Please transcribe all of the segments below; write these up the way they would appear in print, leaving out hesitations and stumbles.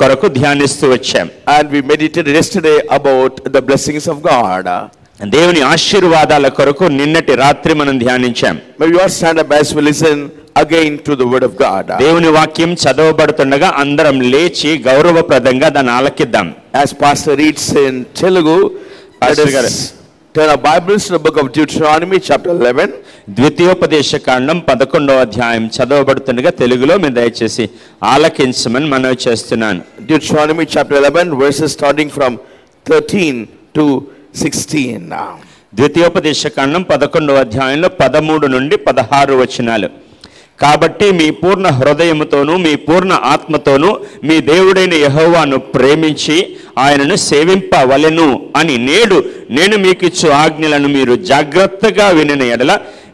కొరకు ధ్యానిస్తూ వచ్చాం. And we meditated yesterday about the blessings of God. దేవుని ఆశీర్వాదాల కొరకు నిన్నటి రాత్రి మనం ధ్యానించాం. May you all stand up as we listen again to the word of God. దేవుని వాక్యం చదవబడుతుండగా అందరం లేచి గౌరవప్రదంగా దాన్ని ఆలకిద్దాం. As pastor reads in Telugu, let us turn our Bibles to the book of Deuteronomy chapter 11. ద్వితీయోపదేశకాండం 11వ అధ్యాయం చదవబడుతుండగా తెలుగులో మీరు దయచేసి ఆలకించమని మనవి చేస్తున్నాను. Deuteronomy chapter 11 verses starting from 13 to 16. ద్వితీయోపదేశకాండం 11వ అధ్యాయంలో 13 నుండి 16 వచనాలు. కాబట్టి మీ పూర్ణ హృదయముతోనూ మీ పూర్ణ ఆత్మతోనూ మీ దేవుడైన యెహోవాను ప్రేమించి ఆయనను సేవింపవలెను అని నేను మీకు ఇచ్చు ఆజ్ఞలను మీరు జాగ్రత్తగా వినిన ఎడల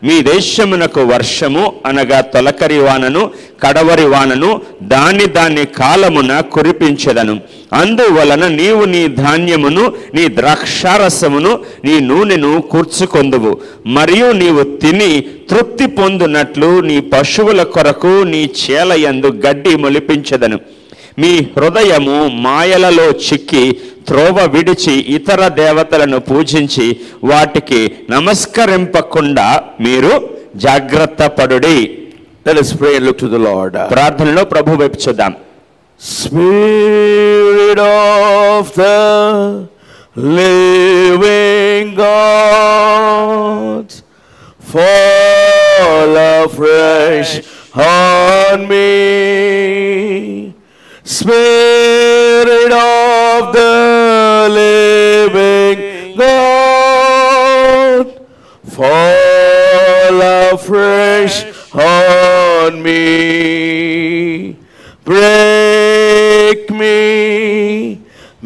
మీ దేశమునకు వర్షము అనగా తొలకరి వానను కడవరి వానను దాని కాలమున కురిపించెదను. అందువలన నీవు నీ ధాన్యమును నీ ద్రాక్షారసమును నీ నూనెను కూర్చుకొందువు. మరియు నీవు తిని తృప్తి పొందునట్లు నీ పశువుల కొరకు నీ చేలయందు గడ్డి మొలిపించెదను. మీ హృదయము మాయలలో చిక్కి త్రోవ విడిచి ఇతర దేవతలను పూజించి వాటికి నమస్కరింపకుండా మీరు జాగ్రత్త పడుడి. Let us pray and look to the Lord. ప్రార్థనలో ప్రభు వైపు చూద్దాం. Spirit of the living God, fall afresh on me. Spirit of the living God, fall afresh on me. Break me,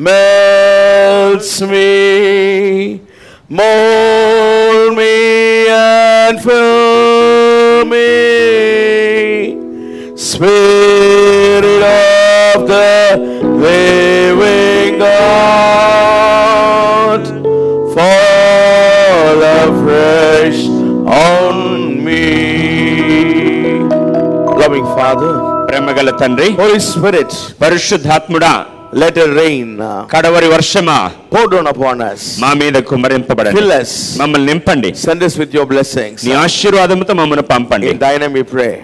melts me, mold me and fill me. Spirit of the living God, fall afresh on me. Loving Father, ప్రేమగల తండ్రి, Holy Spirit, పరిశుద్ధాత్ముడా, let it rain. కడవరి వర్షమా Pour down upon us. మా మీద కుమ్మరింపబడండి. Fill us. మమ్మల్ని నింపండి. Send us with your blessings. నీ ఆశీర్వాదముతో మమ్మల్ని పంపండి. In thy name we pray.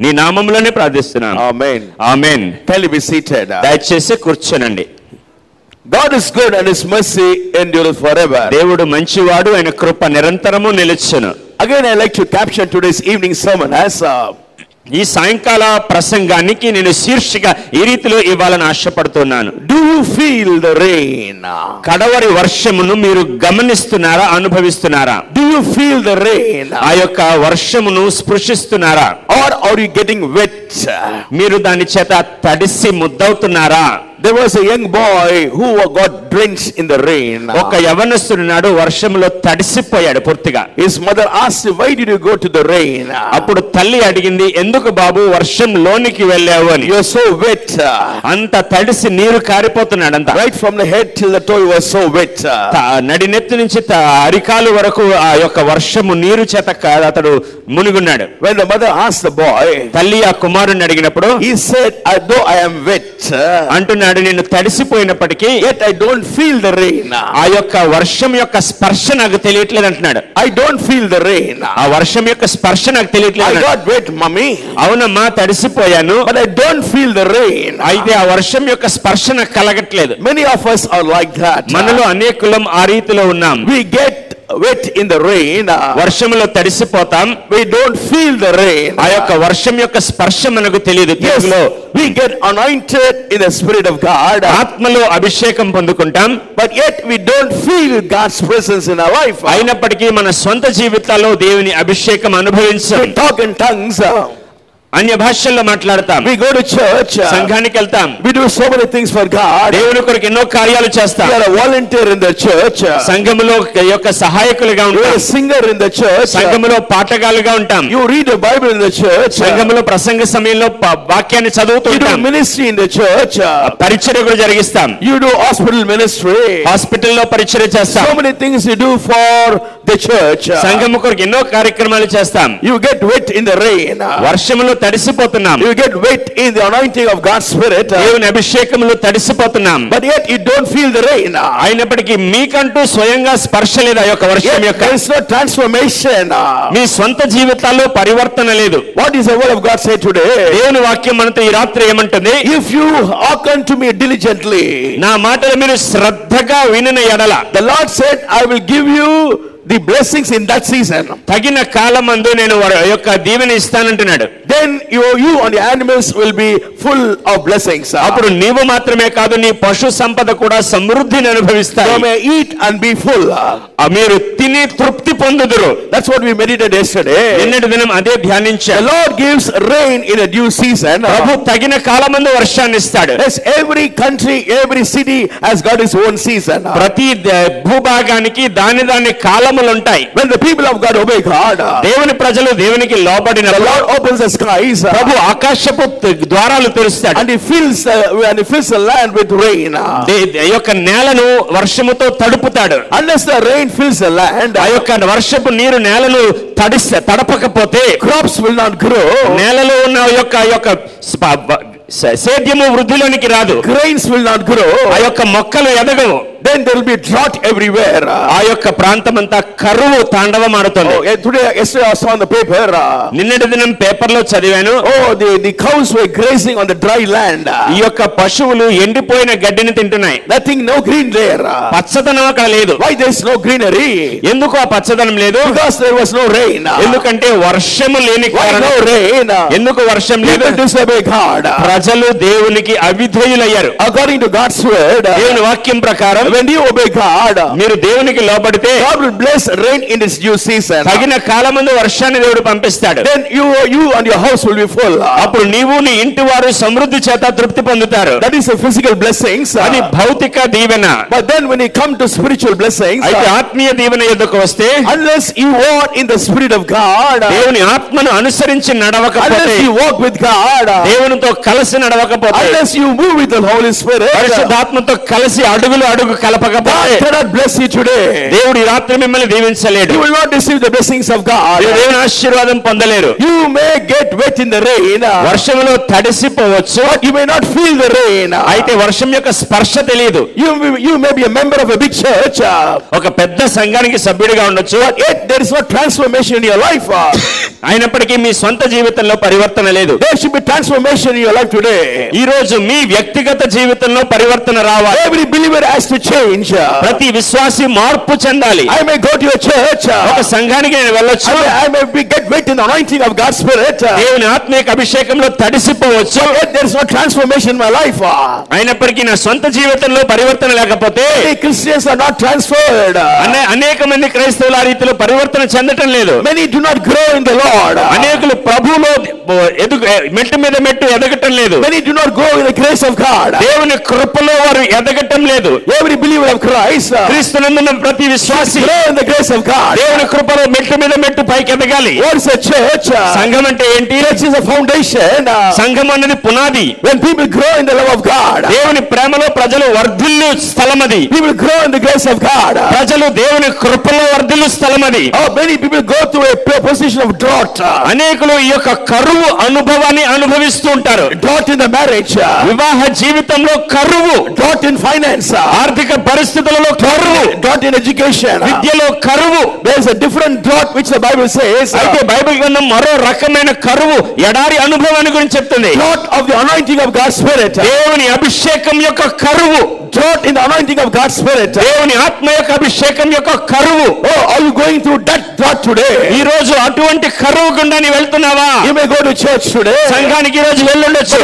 నీ నామములోనే ప్రార్థిస్తున్నాను. Amen. Amen. Kindly be seated. దయచేసి కూర్చోనండి. God is good and his mercy endureth forever. దేవుడు మంచివాడు, ఆయన కృప నిరంతరము నిలుచును. Again, I like to capture today's evening sermon as ఈ సాయంకాల ప్రసంగానికి నేను శీర్షిక ఈ రీతిలో ఇవ్వాలని ఆశపడుతున్నాను. Do you feel the rain? కడవరి వర్షమును మీరు గమనిస్తున్నారా, అనుభవిస్తున్నారా? Do you feel the rain? ఆ యొక్క వర్షమును స్పృశిస్తున్నారా? Or are you getting wet? మీరు దాని చేత తడిసి ముద్దవుతున్నారా? There was a young boy who got drenched in the rain. ఒక యవనస్తుడున్నాడు, వర్షంలో తడిసిపోయాడు పూర్తిగా. His mother asked him, why did you go to the rain? అప్పుడు తల్లి అడిగింది, ఎందుకు బాబు వర్షంలోనికి వెళ్ళావు అని. You are so wet. అంత తడిసి నీరు కారిపోతున్నాడు అంత. Right from the head till the toe he was so wet. నడినెత్తి నుంచి అరికాలు వరకు ఆ యొక్క వర్షము నీరు చేత అతడు మునిగున్నాడు. When the mother asked the boy, తల్లి ఆ కుమారుని అడిగినప్పుడు he said, though I am wet, అంటున్నాడు, నేను తడిసిపోయినప్పటికీ yet I don't feel the rain. ఆ యొక్క వర్షం యొక్క స్పర్శ నాకు తెలియట్లేదు అంటున్నాడు. I don't feel the rain. ఆ వర్షం యొక్క స్పర్శ నాకు తెలియట్లేదు. I got wet, mommy. అవునమ్మా తడిసిపోయాను, but I don't feel the rain. అయితే ఆ వర్షం యొక్క స్పర్శ నాకు కలగట్లేదు. Many of us are like that. మనలో అనేకులం ఆ రీతిలో ఉన్నాం. We get wet in the rain. వర్షంలో తడిసిపోతాం. We don't feel the rain. ఆ యొక్క వర్షం యొక్క స్పర్శ మనకు తెలియదు. Yes, we get anointed in the Spirit of God. ఆత్మలో అభిషేకం పొందుకుంటాం. But yet we don't feel God's presence in our life. అయినప్పటికీ మన సొంత జీవితాల్లో దేవుని అభిషేకం అనుభవించాం. We talk in tongues. అన్య భాషల్లో మాట్లాడతాం. We go to church. సంఘానికి వెళ్తాం. We do so many things for God. దేవుని కొరకు ఎన్నో కార్యాలు చేస్తాం. We are a volunteer in the church. సంఘములో యొక్క సహాయకులుగా ఉంటాం. We are a singer in the church. సంఘములో పాఠగాలుగా ఉంటాం. You read the Bible in the church. సంఘములో ప్రసంగ సమయంలో వాక్యాన్ని చదువుతూ ఉంటాం. You do ministry in the church. పరిచర్య కూడా జరిగిస్తాం. You do hospital ministry. హాస్పిటల్లో పరిచర్య చేస్తాం. So many things you do for the church. సంఘము కొరకు ఎన్నో కార్యక్రమాలు చేస్తాం. You get wet in the rain. వర్షములో తడిసిపోతున్నాం. You get wet in the anointing of God's Spirit. దేవుని అభిషేకములో తడిసిపోతున్నాం. But yet you don't feel the rain. అయినప్పటికీ మీకంటూ స్వయంగా స్పర్శ లేదు. ఆ యొక్క వర్షం యొక్క there is no transformation. మీ స్వంత జీవితాల్లో పరివర్తన లేదు. What is the word of God say today? దేవుని వాక్యం మనతో ఈ రాత్రి ఏమంటుంది? If you hearken to me diligently, నా మాటలు మీరు శ్రద్ధగా వినిన ఎడల, the Lord said, I will give you the blessings in that season. తగిన కాలమందు నేను వారి యొక్క దీవెన ఇస్తానంటున్నాడు. Then you and the animals will be full of blessings. అప్పుడు నీవు మాత్రమే కాదు, నీ పశు సంపద కూడా సమృద్ధిని అనుభవిస్తాయి. You may eat and be full. మీరు తిని తృప్తి పొందుదురు. That's what we meditated yesterday. నిన్నటి దినం అదే ధ్యానించాం. The Lord gives rain in a due season. ప్రభు తగిన కాలమందు వర్షాన్ని ఇస్తాడు. Yes, every country, every city has got its own season. ప్రతి భూభాగానికి దాని కాలములు ఉంటాయి. When the people of God obey God, దేవుని ప్రజలు దేవునికి లోబడినప్పుడు the Lord opens the skies. ప్రభు ఆకాశపు ద్వారాలు తెరుస్తాడు. And he fills the land with rain. ఈ యొక్క నేలను వర్షముతో తడుపుతాడు. Unless the rain fills the land, ఆ యొక్క వర్షపు నీరు నేలను తడపకపోతే crops will not grow. నేలలో ఉన్న యొక్క సేద్యము వృద్ధిలోనికి రాదు. Grains will not grow. ఆ యొక్క మొక్కలు ఎదగవు. Then there will be drought everywhere. ఆ యొక్క ప్రాంతమంతా కరువు తాండవమాడుతుంది. Yesterday I saw on the paper. నిన్నటి దినం పేపర్ లో చదివాను. The cows were grazing on the dry land. ఈ యొక్క పశువులు ఎండిపోయిన గడ్డిని తింటున్నాయి. Nothing, no green there. పచ్చదనం అక్కడ లేదు. Why there is no greenery? ఎందుకు ఆ పచ్చదనం లేదు? Because there was no rain. ఎందుకంటే వర్షము లేని కారణం. No rain. ఎందుకు వర్షం లేదు? People disobey God. ప్రజలు దేవునికి అవిధేయులయ్యారు. According to God's word, దేవుని వాక్యం ప్రకారం when you obey God, మీరు దేవునికి లోబడితే God will bless rain in its due season. తగిన కాలమందు వర్షాన్ని దేవుడు పంపిస్తాడు. Then you and your house will be full. అప్పుడు నీవు నీ ఇంటి వారు సమృద్ధి చేత తృప్తి పొందుతారు. That is a physical blessings. అది భౌతిక దీవెన. But then when you come to spiritual blessings, అయితే ఆత్మీయ దీవెన యొద్దకు వస్తే, unless you walk in the spirit of God, దేవుని ఆత్మను అనుసరించి నడవకపోతే, unless you walk with God, దేవునితో కలిసి నడవకపోతే, unless you move with the Holy Spirit, పరిశుద్ధాత్మతో కలిసి అడుగు కలపకపోతే, God cannot bless you today. దేవుడు ఈ రాత్రి మిమ్మల్ని దీవించలేడు. You will not receive the blessings of God. దేవుని ఆశీర్వాదం పొందలేరు. You may get wet in the rain. వర్షములో తడిసిపోవచ్చు. But you may not feel the rain. అయితే వర్షం యొక్క స్పర్శ తెలియదు. You may be a member of a big church. ఒక పెద్ద సంఘానికి సభ్యుడిగా ఉండొచ్చు. But yet there is no transformation in your life. అయినప్పటికీ మీ సొంత జీవితంలో పరివర్తన లేదు. There should be transformation in your life today. ఈ రోజు మీ వ్యక్తిగత జీవితంలో పరివర్తన రావాలి. Every believer has to change. ప్రతి విశ్వాసి మార్పు చెందాలి. I may go to a church. ఒక సంఘానికి నేను వెళ్ళొచ్చు. I may get wet in the anointing of God's Spirit. దేవుని ఆత్మీయ అభిషేకంలో తడిసిపోవచ్చు. There is no transformation in my life. అయినప్పటికీ నా సొంత జీవితంలో పరివర్తన లేకపోతే, many Christians are not transferred. అనేక మంది క్రైస్తవుల ఆ రీతిలో పరివర్తన చెందటం లేదు. Many do not grow in the Lord. అనేకులు ప్రభువులో మెట్టు మీద మెట్టు ఎదగటం లేదు. Many do not grow in the grace of God. దేవుని కృపలో వారు ఎదగటం లేదు. Every believer of Christ, క్రీస్తునందున్న ప్రతి విశ్వాసి grow in the grace of God. దేవుని కృపలో మెట్టు మీద మెట్టు పైకి ఎదగాలి. What is a church? సంఘం అంటే ఏంటి? Church is a foundation. సంఘం అనేది పునాది. When people grow in the love of God, దేవుని ప్రేమలో ప్రజలు వర్ధిల్లు స్థలం అది. people grow in the grace of God. ప్రజలు దేవుని కృపలో వర్ధిల్లు స్థలం అది. Many people go through a position of drought. అనేకులు ఈ యొక్క కరువు అనుభవాన్ని అనుభవిస్తూ ఉంటారు. Drought in the marriage, వివాహ జీవితంలో కరువు, drought in finance, ఆర్థిక పరిస్థితులలో కరువు, drought in education, విద్యలో కరువు. there is a different drought which the Bible says. అయితే బైబిల్ గ్రంథం మరో రకమైన కరువు, ఎడారి అనుభవాన్ని గురించి చెప్తుంది. Drought of the anointing of God's Spirit. దేవుని అభిషేకం యొక్క కరువు. Drought in the anointing of God's Spirit. దేవుని ఆత్మ యొక్క అభిషేకం యొక్క కరువు. Are you going through that drought today? ఈ రోజు అటువంటి కరువు గుండా నీ వెళ్తున్నావా? You may go to church today. సంఘానికి ఈ రోజు వెళ్ళొచ్చు.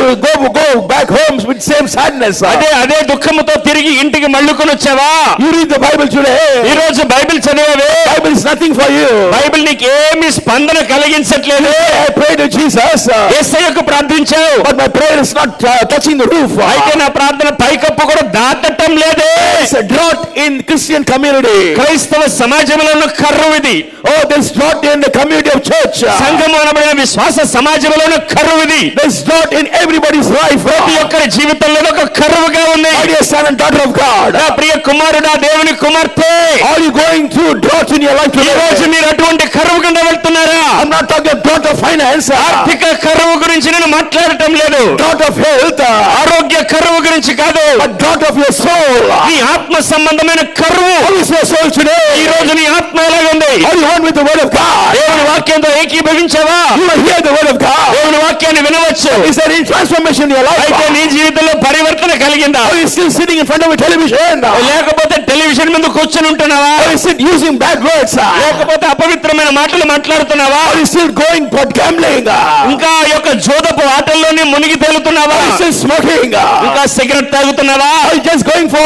Go back home with same sadness. అదే దుఃఖముతో తిరిగి ఇంటికి మళ్ళుకొని వచ్చావా? You read the Bible today. ఈ రోజు బైబిల్ చదివావే? Bible is nothing for you. బైబిల్ నీకు ఏమీ స్పందన కలిగించట్లేదు. I pray to Jesus. యేసయ్యకు ప్రార్థించావు. But my prayer is not touching the roof. అయితే నా ప్రార్థన పైకప్పు కూడా దాటట్ట కనబడటం లేదే. It's a drought in Christian community. క్రైస్తవ సమాజంలో ఉన్న కరువు ఇది. Oh, there's drought in the community of church. సంఘము అనబడిన విశ్వాస సమాజంలో ఉన్న కరువు ఇది. There's drought in everybody's life. ప్రతి ఒక్కరి జీవితంలో ఒక కరువుగా ఉంది. My dear son and daughter of God, నా ప్రియ కుమారుడా, దేవుని కుమార్తె, are you going through drought in your life ఈ రోజు today? మీరు అటువంటి కరువు గుండా వెళ్తున్నారా? I'm not talking about drought of finance, ఆర్థిక కరువు గురించి నేను మాట్లాడటం లేదు. drought of health, ఆరోగ్య కరువు గురించి కాదు, but drought of your soul. నీ ఆత్మ సంబంధమైన కరువు. How is your soul ఈ today? రోజు నీ ఆత్మ ఎలాగుంది? Are you one with the word of God? దేవుని వాక్యంతో ఏకీభవించావా? You will hear the word of God. దేవుని వాక్యాన్ని వినవచ్చు. Is there any transformation in your life? అయితే నీ జీవితంలో పరివర్తన కలిగిందా? Are you still sitting in front of a television? లేకపోతే టెలివిజన్ ముందు కూర్చొని ఉంటున్నావా? Are you still using bad words? లేకపోతే అపవిత్రమైన మాటలు మాట్లాడుతున్నావా? Are you still going for gambling? ఇంకా ఈ యొక్క జోదపు ఆటల్లోనే మునిగి తేలుతున్నావా? Are you still smoking? ఇంకా సిగరెట్ తాగుతున్నావా? Are you just going for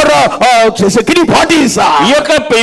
kiddie parties? ఈ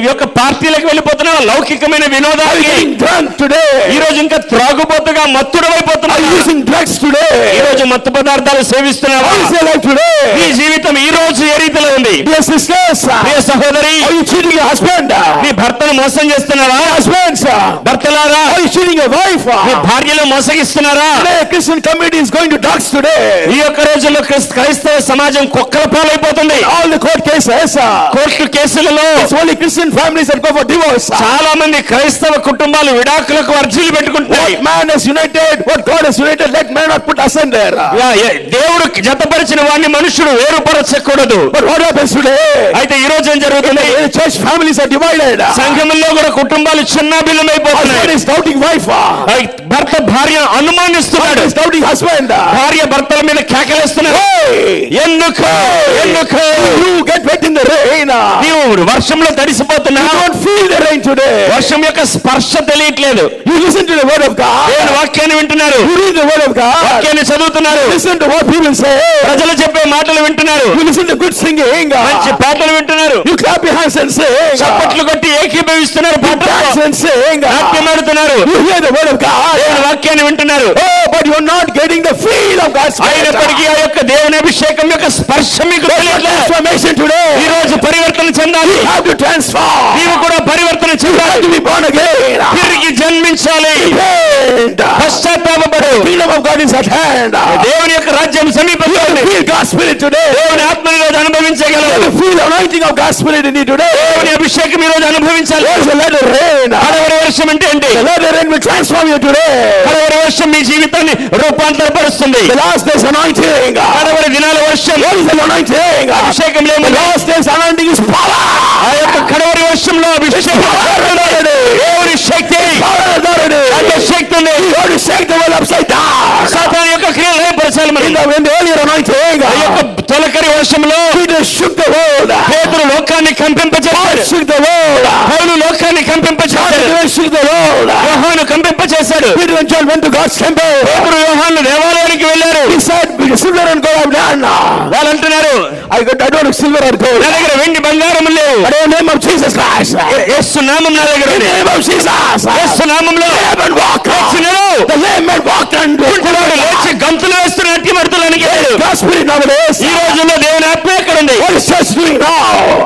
యొక్క పార్టీలకు వెళ్ళిపోతున్నావా? లౌకికమైన Are you వినోదానికి. getting drunk today? ఈ రోజు ఇంకా త్రాగుబోతుగా మత్తుడు Are you అయిపోతున్నావా? using drugs today? ఈ రోజు మత్తు పదార్థాలు సేవిస్తున్నావా? How is your life నీ today? జీవితం ఈ రోజు ఏ రీతిలో ఉంది? Dear sisters, ప్రియ సహోదరి, are you cheating your husband? నీ భర్తను మోసం చేస్తున్నావా? Husbands, భర్తలారా, are you cheating your wife? నీ భార్యను మోసగిస్తున్నారా? Today, Christian community is going to drugs today. ఈ యొక్క రోజుల్లో క్రైస్తవ సమాజం కుక్కల పాలైపోతుంది. All the court cases, court కేసులలో it's only Christian families that go for divorce. చాలా మంది క్రైస్తవ కుటుంబాలు విడాకులకు అర్జీలు పెట్టుకుంటున్నాయి. What man has united, what God has united, let man not put asunder. దేవుడు జతపరిచిన వాడిని మనుషుడు వేరుపరచకూడదు. But what happens today? అయితే ఈ రోజు ఏం జరుగుతుంది? The church families are divided. సంఘములో కూడా కుటుంబాలు చిన్నాభిన్నమైపోతున్నాయి. Husband is doubting wife. భర్త భార్యను అనుమానిస్తున్నాడు. Wife is doubting husband. భార్య భర్తల మీద కేకలేస్తున్నాడు. ఎందుకు ఎందుకు You get wet in the rain. నీవు వర్షంలో తడిసిపోతున్నావు? You don't feel the rain today. వర్షం యొక్క స్పర్శ తెలియట్లేదు. You listen to the word of God. దేవుని వాక్యాన్ని వింటున్నారు, You read the word of God. వాక్యాన్ని చదువుతున్నారు, Listen to what people say. ప్రజలు చెప్పే మాటలు వింటున్నారు, You listen to good singing. మంచి పాటలు వింటున్నారు, You clap your hands and sing. చప్పట్లు కొట్టి ఏకీభవిస్తున్నారు, You dance పాటలు and sing. నాట్యమాడుతున్నారు, You hear the word of God. దేవుని వాక్యాన్ని వింటున్నారు. Oh, but you're not getting the feel of God's Spirit. అయినప్పటికీ ఆ యొక్క దేవుని అభిషేకం యొక్క స్పర్శ మీకు తెలియట్లేదు. Transformation today. ఈ రోజు పరివర్తన చెందాలి. You have to transform. నీవు కూడా పరివర్తన You చెందాలి. have to be born again. తిరిగి జన్మించాలి. Repent. పశ్చాత్తాపపడు. The kingdom of God is at hand. దేవుని యొక్క రాజ్యం సమీపంలో ఉంది. Feel God's Spirit today. దేవుని ఆత్మని రోజు అనుభవించగలరు. You feel the anointing of God's Spirit in you today. దేవుని అభిషేకం ఈ రోజు అనుభవించాలి. There's a let it rain. కడవరి వర్షం అంటే ఏంటి? The let it rain will transform you today. కడవరి వర్షం మీ జీవితాన్ని రూపాంతరపరుస్తుంది. The last day's anointing. కడవరి దినాల వర్షం What is the anointing? అభిషేకం The లేము. last day's anointing is power. ఆ యొక్క కడవరి వర్షంలో అభిషేకం దేవుని శక్తి, Power and authority. అంత శక్తి ఉంది. You have to shake the world upside down. సాతాను యొక్క క్రియలు ఏర్పరచాలి. మరి In the earlier anointing, ఆ యొక్క తొలకరి వర్షంలో Peter shook the world. పేతురు లోకాన్ని కంపింపచేశాడు. Shook the world. పౌలు లోకాన్ని కంపింపచేశాడు. Peter shook the world. యోహాను కంపింపచేశాడు. Peter and John went to God's temple. పేతురు యోహాను దేవాలయానికి వెళ్ళారు. He said, silver and gold I've done. వాళ్ళు అంటున్నారు, I don't have silver or gold. నా దగ్గర వెండి బంగారం లేవు. But in the name of Jesus Christ. యేసు నామం నా దగ్గర In ఉంది. the name of Jesus. యేసు నామంలో Heaven walk. వచ్చినను The lame man walked and కుంటివాడు లేచి గంతులు వేస్తూ నాట్యమాడుతున్నానికి లేదు. God's Spirit nowadays. ఈ రోజుల్లో దేవుని ఆత్మ ఎక్కడుంది? What is church doing now?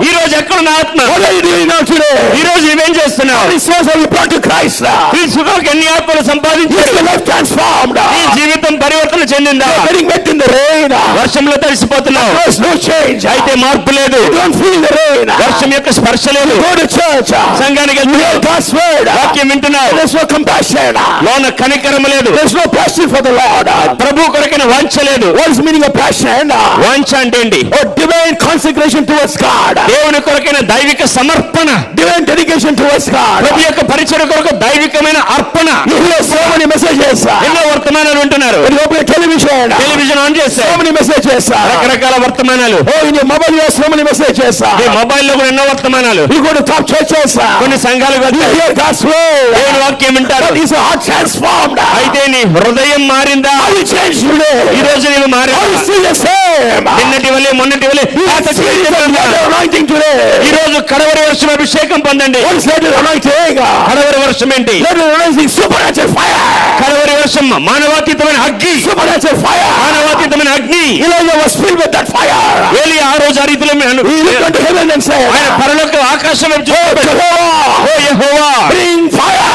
ఈ రోజు ఎక్కడున్న ఆత్మ? What are you doing now today? ఈ రోజు ఇవేం చేస్తున్నావు? How many souls have you brought to Christ? ఈ సుఖాలకు ఎన్ని ఆత్మలు Is సంపాదించారు? your life transformed? ఈ జీవితం పరివర్తన చెందిందా? Getting wet in the rain. వర్షంలో తడిసిపోతున్నావు. There's no change. అయితే మార్పు లేదు. You don't feel the rain. వర్షం యొక్క స్పర్శ లేదు. Go to church. సంఘానికి You hear God's word. వాక్యం వింటున్నావు. There's no compassion. లోన కనికరం లేదు. There's no passion for the Lord. ప్రభు కొరకైన వాంఛ లేదు. What is the meaning of passion? వాంఛ అంటే ఏంటి? Or divine consecration towards God. దేవుని కొరకైన దైవిక సమర్పణ, Divine dedication towards God. ప్రభు యొక్క పరిచయ కొరకు దైవికమైన అర్పణ. You hear so many messages. ఎన్నో వర్తమానాలు వింటున్నారు. When you open a television, television on చేస్తే so many messages. రకరకాల వర్తమానాలు. Oh, in your mobile you have so many messages. ఈ మొబైల్లో కూడా ఎన్నో వర్తమానాలు. You go to top churches. కొన్ని సంఘాలు You వెళ్తారు, hear God's word. దేవుని వాక్యం వింటారు. But is your heart transformed? అయితే నీ హృదయం మారిందా? Are you changed today? ఈ రోజు నీవు Are మారావా? you still the same? నిన్నటి వలె మొన్నటి వలె పాత జీవితం What కాదు. is anointing today? ఈ రోజు కడవరి వర్షం అభిషేకం పొందండి. What is that anointing? కడవరి వర్షం ఏంటి? Let the anointing supernatural fire. కడవరి వర్షం మానవాతీతమైన అగ్ని. Supernatural fire. మానవాతీతమైన అగ్ని. Elijah was filled with that fire. ఏలియా ఆ రోజు రీతిలో He looked unto heaven and said, ఆయన పరలోక ఆకాశం వైపు చూశాడు. ఓ యెహోవా, bring fire,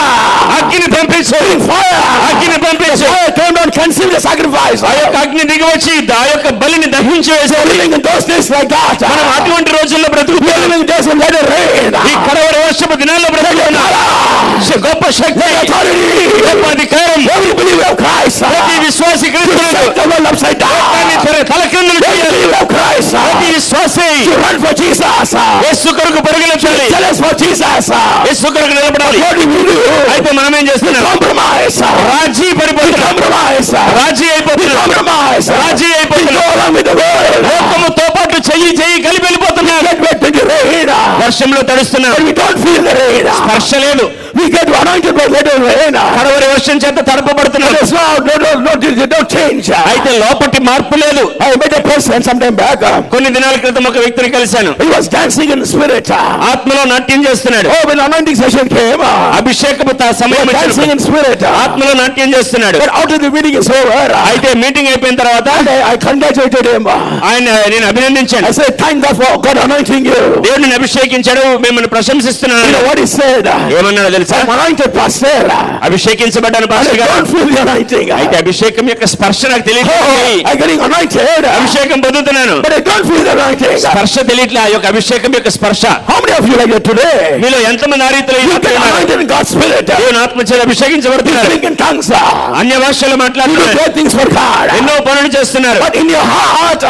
అగ్ని పంపించు, bring fire, అగ్ని పంపించు. fire came down, consumed the sacrifice. ఆ యొక్క అగ్ని దిగి వచ్చి ఆ యొక్క బలిని దహించి వేశాడు. Living in those days like that. మనం అటువంటి రోజుల్లో We are బ్రతుకుతున్నాం. living in days of let it rain. ఈ కడవరి వర్షపు దినాల్లో బ్రతుకుతున్నాం. గొప్ప శక్తి, Authority. గొప్ప అధికారం Every believer of Christ. ప్రతి విశ్వాసి క్రీస్తునందు Set the world upside down. తలకిందులు Every చేయాలి. believer of Christ. ప్రతి విశ్వాసి To run for Jesus. యేసు కొరకు పరిగెత్తాలి. Jealous for Jesus. యేసు కొరకు నిలబడాలి. What do we do? అయితే మనం ఏం చేస్తున్నాం? Compromise. రాజీ పడిపోతున్నాం. Compromise. రాజీ అయిపోతున్నాం. Compromise. రాజీ We అయిపోతున్నాం. go along with the world. లోకముతో పాటు చెయ్యి కలిపి వెళ్ళిపోతున్నాం. Get wet in the rain. వర్షంలో తడుస్తున్నాం. But we don't feel the rain. స్పర్శ లేదు. We get anointed by little rain. కడవరి వర్షం చేత తడపబడుతున్నాం. But it's no, don't change. అయితే లోపటి మార్పు లేదు. I met a person sometime back. కొన్ని దినాల క్రితం ఒక వ్యక్తిని కలిశాను. He was dancing in the spirit. ఆత్మలో నాట్యం చేస్తున్నాడు. Oh, when anointing session came, అభిషేకపు సమయం dancing వచ్చినప్పుడు in spirit. ఆత్మలో నాట్యం చేస్తున్నాడు. But after the meeting is over, అయితే మీటింగ్ అయిపోయిన తర్వాత I congratulated him. ఆయన నేను అభినందించాను. I said, thank God for God anointing you. దేవుడిని అభిషేకించాడు, మిమ్మల్ని You ప్రశంసిస్తున్నాను. know what he said? ఏమన్నాడో తెలుసా? I'm anointed pastor. అభిషేకించబడ్డాను And pastor I గారు. don't feel the anointing. అయితే అభిషేకం యొక్క స్పర్శ నాకు తెలియదు. Oh, I'm getting anointed. అభిషేకం పొందుతున్నాను, But I don't feel the anointing. స్పర్శ తెలియట్లే. ఆ యొక్క అభిషేకం యొక్క స్పర్శ. How many of you like that today? మీలో ఎంతమంది ఆ రీతిలో ఈ You రాత్రి get ఉన్నారు? anointed in God's spirit. దేవుని ఆత్మచేత You అభిషేకించబడుతున్నారు. speak in tongues. అన్య భాషలు You do మాట్లాడుతున్నారు. great things for God. ఎన్నో పనులు చేస్తున్నారు. But in your heart,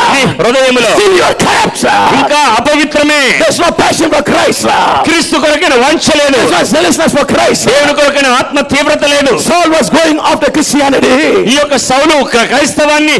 హృదయంలో still you're kept. ఇంకా అపవిత్రమే. There's no passion for Christ. క్రీస్తు కొరకైన వాంఛ లేదు. There's no zealousness for Christ. దేవుని కొరకైన ఆత్మ తీవ్రత లేదు. Saul was going after Christianity. ఈ యొక్క సౌలు క్రైస్తవాన్ని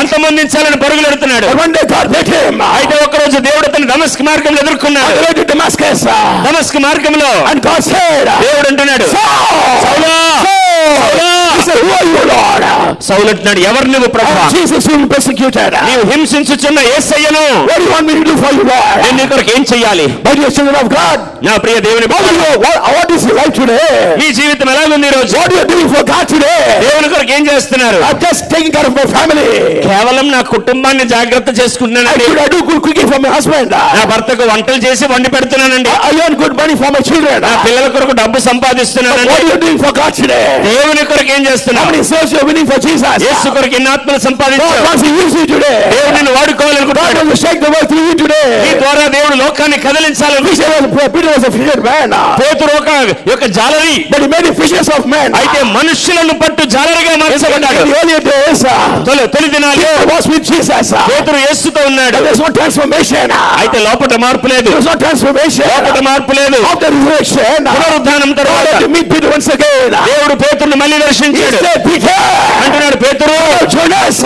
అంతమొందించాలని పరుగులెడుతున్నాడు. But one day God met him. అయితే ఒకరోజు దేవుడు అతని దమస్క్ మార్గంలో On ఎదుర్కొన్నాడు. the way to Damascus. Damascus మార్గంలో And God said, దేవుడు అంటున్నాడు, Saul! సౌలా, సౌలా. He said, who are you, Lord? సౌలు అంటున్నాడు, ఎవరు నువ్వు ప్రభువా? Jesus whom you persecuted. నీవు హింసించుచున్న యేసయ్యను What do you want me to do for you, Lord? నేను నీ కొరకు ఏం చెయ్యాలి? But you are children of God. నా ప్రియ దేవుని బిడ్డలారా, What is your life today? మీ జీవితం ఎలాగుంది ఈ రోజు? What are you doing for God today? దేవుని కొరకు ఏం చేస్తున్నారు? I'm just taking care of my family. కేవలం నా కుటుంబాన్ని జాగ్రత్త చేసుకుంటున్నానండి. I do good cooking for my husband. నా భర్తకు వంటలు చేసి వండి పెడుతున్నానండి. I earn good money for my children. నా పిల్లల కొరకు డబ్బు What సంపాదిస్తున్నానండి. are you doing for God today? దేవుని కొరకు ఏం How చేస్తున్నావు? many souls you are winning for Jesus? యేసు కొరకు ఎన్ని ఆత్మలు God సంపాదించావు? wants to use you today. దేవుడు నిన్ను God వాడుకోవాలనుకుంటున్నాడు. wants to shake the world through you ఈ today. ద్వారా దేవుడు లోకాన్ని కదిలించాలని. Peter was a fisher man. పేతురు ఒక జాలరి, But he made fishers of men. అయితే మనుషులను పట్టు జాలరిగా మార్చబడ్డాడు. In the earlier days, తొలి దినాలు Peter was with Jesus. పేతురు యేసుతో ఉన్నాడు. But there's no transformation. అయితే లోపట మార్పు లేదు. There's no transformation. లోపట మార్పు లేదు. After resurrection, పునరుద్ధానం God తర్వాత had to meet Peter once again. దేవుడు పేతురుని మళ్ళీ He దర్శించాడు. said, Peter, అంటున్నాడు, పేతురు, Jonas,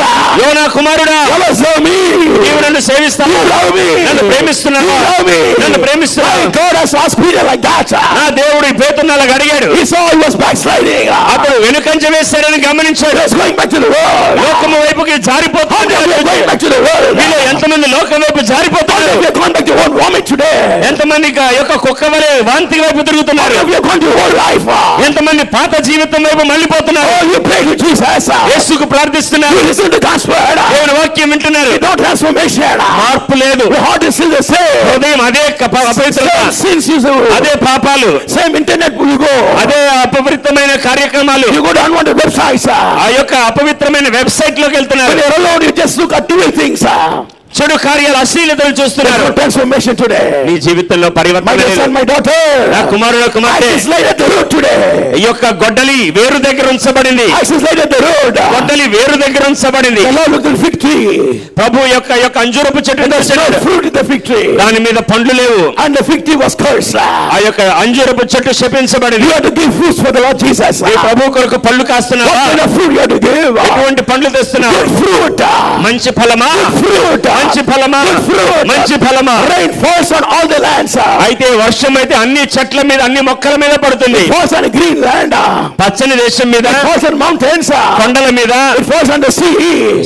యోనా కుమారుడా, you love me. నీవు నన్ను సేవిస్తావు, You love me. నన్ను ప్రేమిస్తున్నావు, You love me. నన్ను ప్రేమిస్తున్నావు. My God has asked Peter like that. నా దేవుడు ఈ పేతురుని అలాగ అడిగాడు. He saw he was backsliding. అతడు వెనుకంజ వేశాడని గమనించాడు. He was going back to the world. లోకము వైపుకి How జారిపోతుంది. many of you are going back to the world? మీలో ఎంతమంది లోకం వైపు How many జారిపోతున్నారు? of you are going back to your own vomit today? ఎంతమంది యొక్క కుక్క వలె వాంతి వైపు How తిరుగుతున్నారు? many of you are going to your own life? ఎంతమంది పాత జీవితం వైపు మళ్ళీపోతున్నారు? Oh, you pray to Jesus. యేసుకు ప్రార్థిస్తున్నారు, You listen to God's word. దేవుని వాక్యం వింటున్నారు. No transformation. మార్పు లేదు. Your heart is still the same. హృదయం అదే అపవిత్రత, Same sins you do. అదే పాపాలు, Same internet you go. అదే అపవిత్రమైన కార్యక్రమాలు. You go to unwanted websites. ఆ యొక్క అపవిత్రమైన వెబ్సైట్ లోకి వెళ్తున్నారు. When you're alone, you just look at two things. చెడు కార్యాలు, అశ్లీలతను There's చూస్తున్నారు. no transformation today. నీ జీవితంలో My పరివర్తన dear లేదు. son, my daughter, నా కుమారుడు I కుమార్తె, is laid at the root today. ఈ యొక్క గొడ్డలి వేరు దగ్గర ఉంచబడింది. I is laid at the root. గొడ్డలి వేరు దగ్గర ఉంచబడింది. The Lord looked at the fig tree. ప్రభు యొక్క అంజూరపు చెట్టు There's no చూశాడు. fruit in the fig tree. దాని మీద పండ్లు లేవు. And the fig tree was cursed. ఆ యొక్క అంజూరపు చెట్టు శపించబడింది. You have to give fruits for the Lord Jesus. ఈ ప్రభు కొరకు పళ్ళు కాస్తున్నావా? What kind of fruit you have to give? ఎటువంటి పండ్లు తెస్తున్నావు? Good fruit. మంచి ఫలమా? Fruit. మంచి ఫలమా? fruit. మంచి ఫలమా? Rain falls on all the lands. అయితే వర్షం అయితే అన్ని చెట్ల మీద, అన్ని మొక్కల మీద పడుతుంది. It falls on green land. పచ్చని దేశం మీద, It falls on mountains. కొండల మీద, It falls on the sea.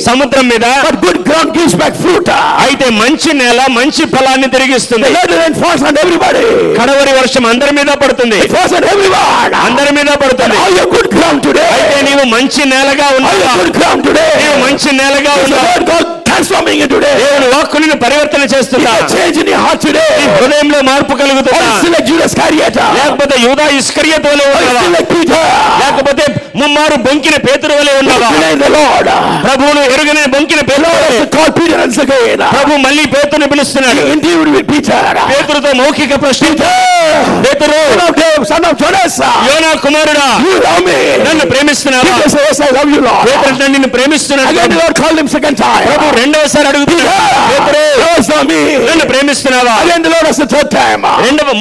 సముద్రం మీద. But good ground gives back fruit. అయితే మంచి నేల మంచి ఫలాన్ని తిరిగిస్తుంది. The later rain falls on everybody. కడవరి వర్షం అందరి మీద పడుతుంది. It falls on everyone. అందరి మీద పడుతుంది. Are you good ground today? అయితే నీవు మంచి నేలగా Are you ఉన్నావా? good ground today? నీవు మంచి నేలగా Is the ఉన్నావా? Lord God transforming you today. దేవుని వాక్కు నిన్ను పరివర్తన చేస్తున్నా. Is there change in your heart today? నీ హృదయంలో మార్పు కలుగుతుందా? Or still like Judas Iscariot? లేకపోతే యూదా ఇస్కరియోతు వలె Or ఉన్నావా? still like Peter? లేకపోతే ముమ్మారు బొంకిన పేతురు వలె ఉన్నావా? Denying the Lord. ప్రభువును ఎరుగని బొంకిన పేతురు వలె. Call Peter once again. ప్రభు మళ్ళీ పేతురుని పిలుస్తున్నాడు. He interviewed with Peter. పేతురుతో మౌఖిక ప్రశ్న. పేతురు, son of Jonas, యోనా కుమారుడా, you love me. నన్ను ప్రేమిస్తున్నావా? Peter says, yes, I love you, Lord. పేతురు నిన్ను ప్రేమిస్తున్నాడు. Again the Lord called him second time. ప్రభు రెండవసారి అడుగుతున్నాడు, పేతురు Yes, love me. నన్ను ప్రేమిస్తున్నావా? Again the Lord was the third time.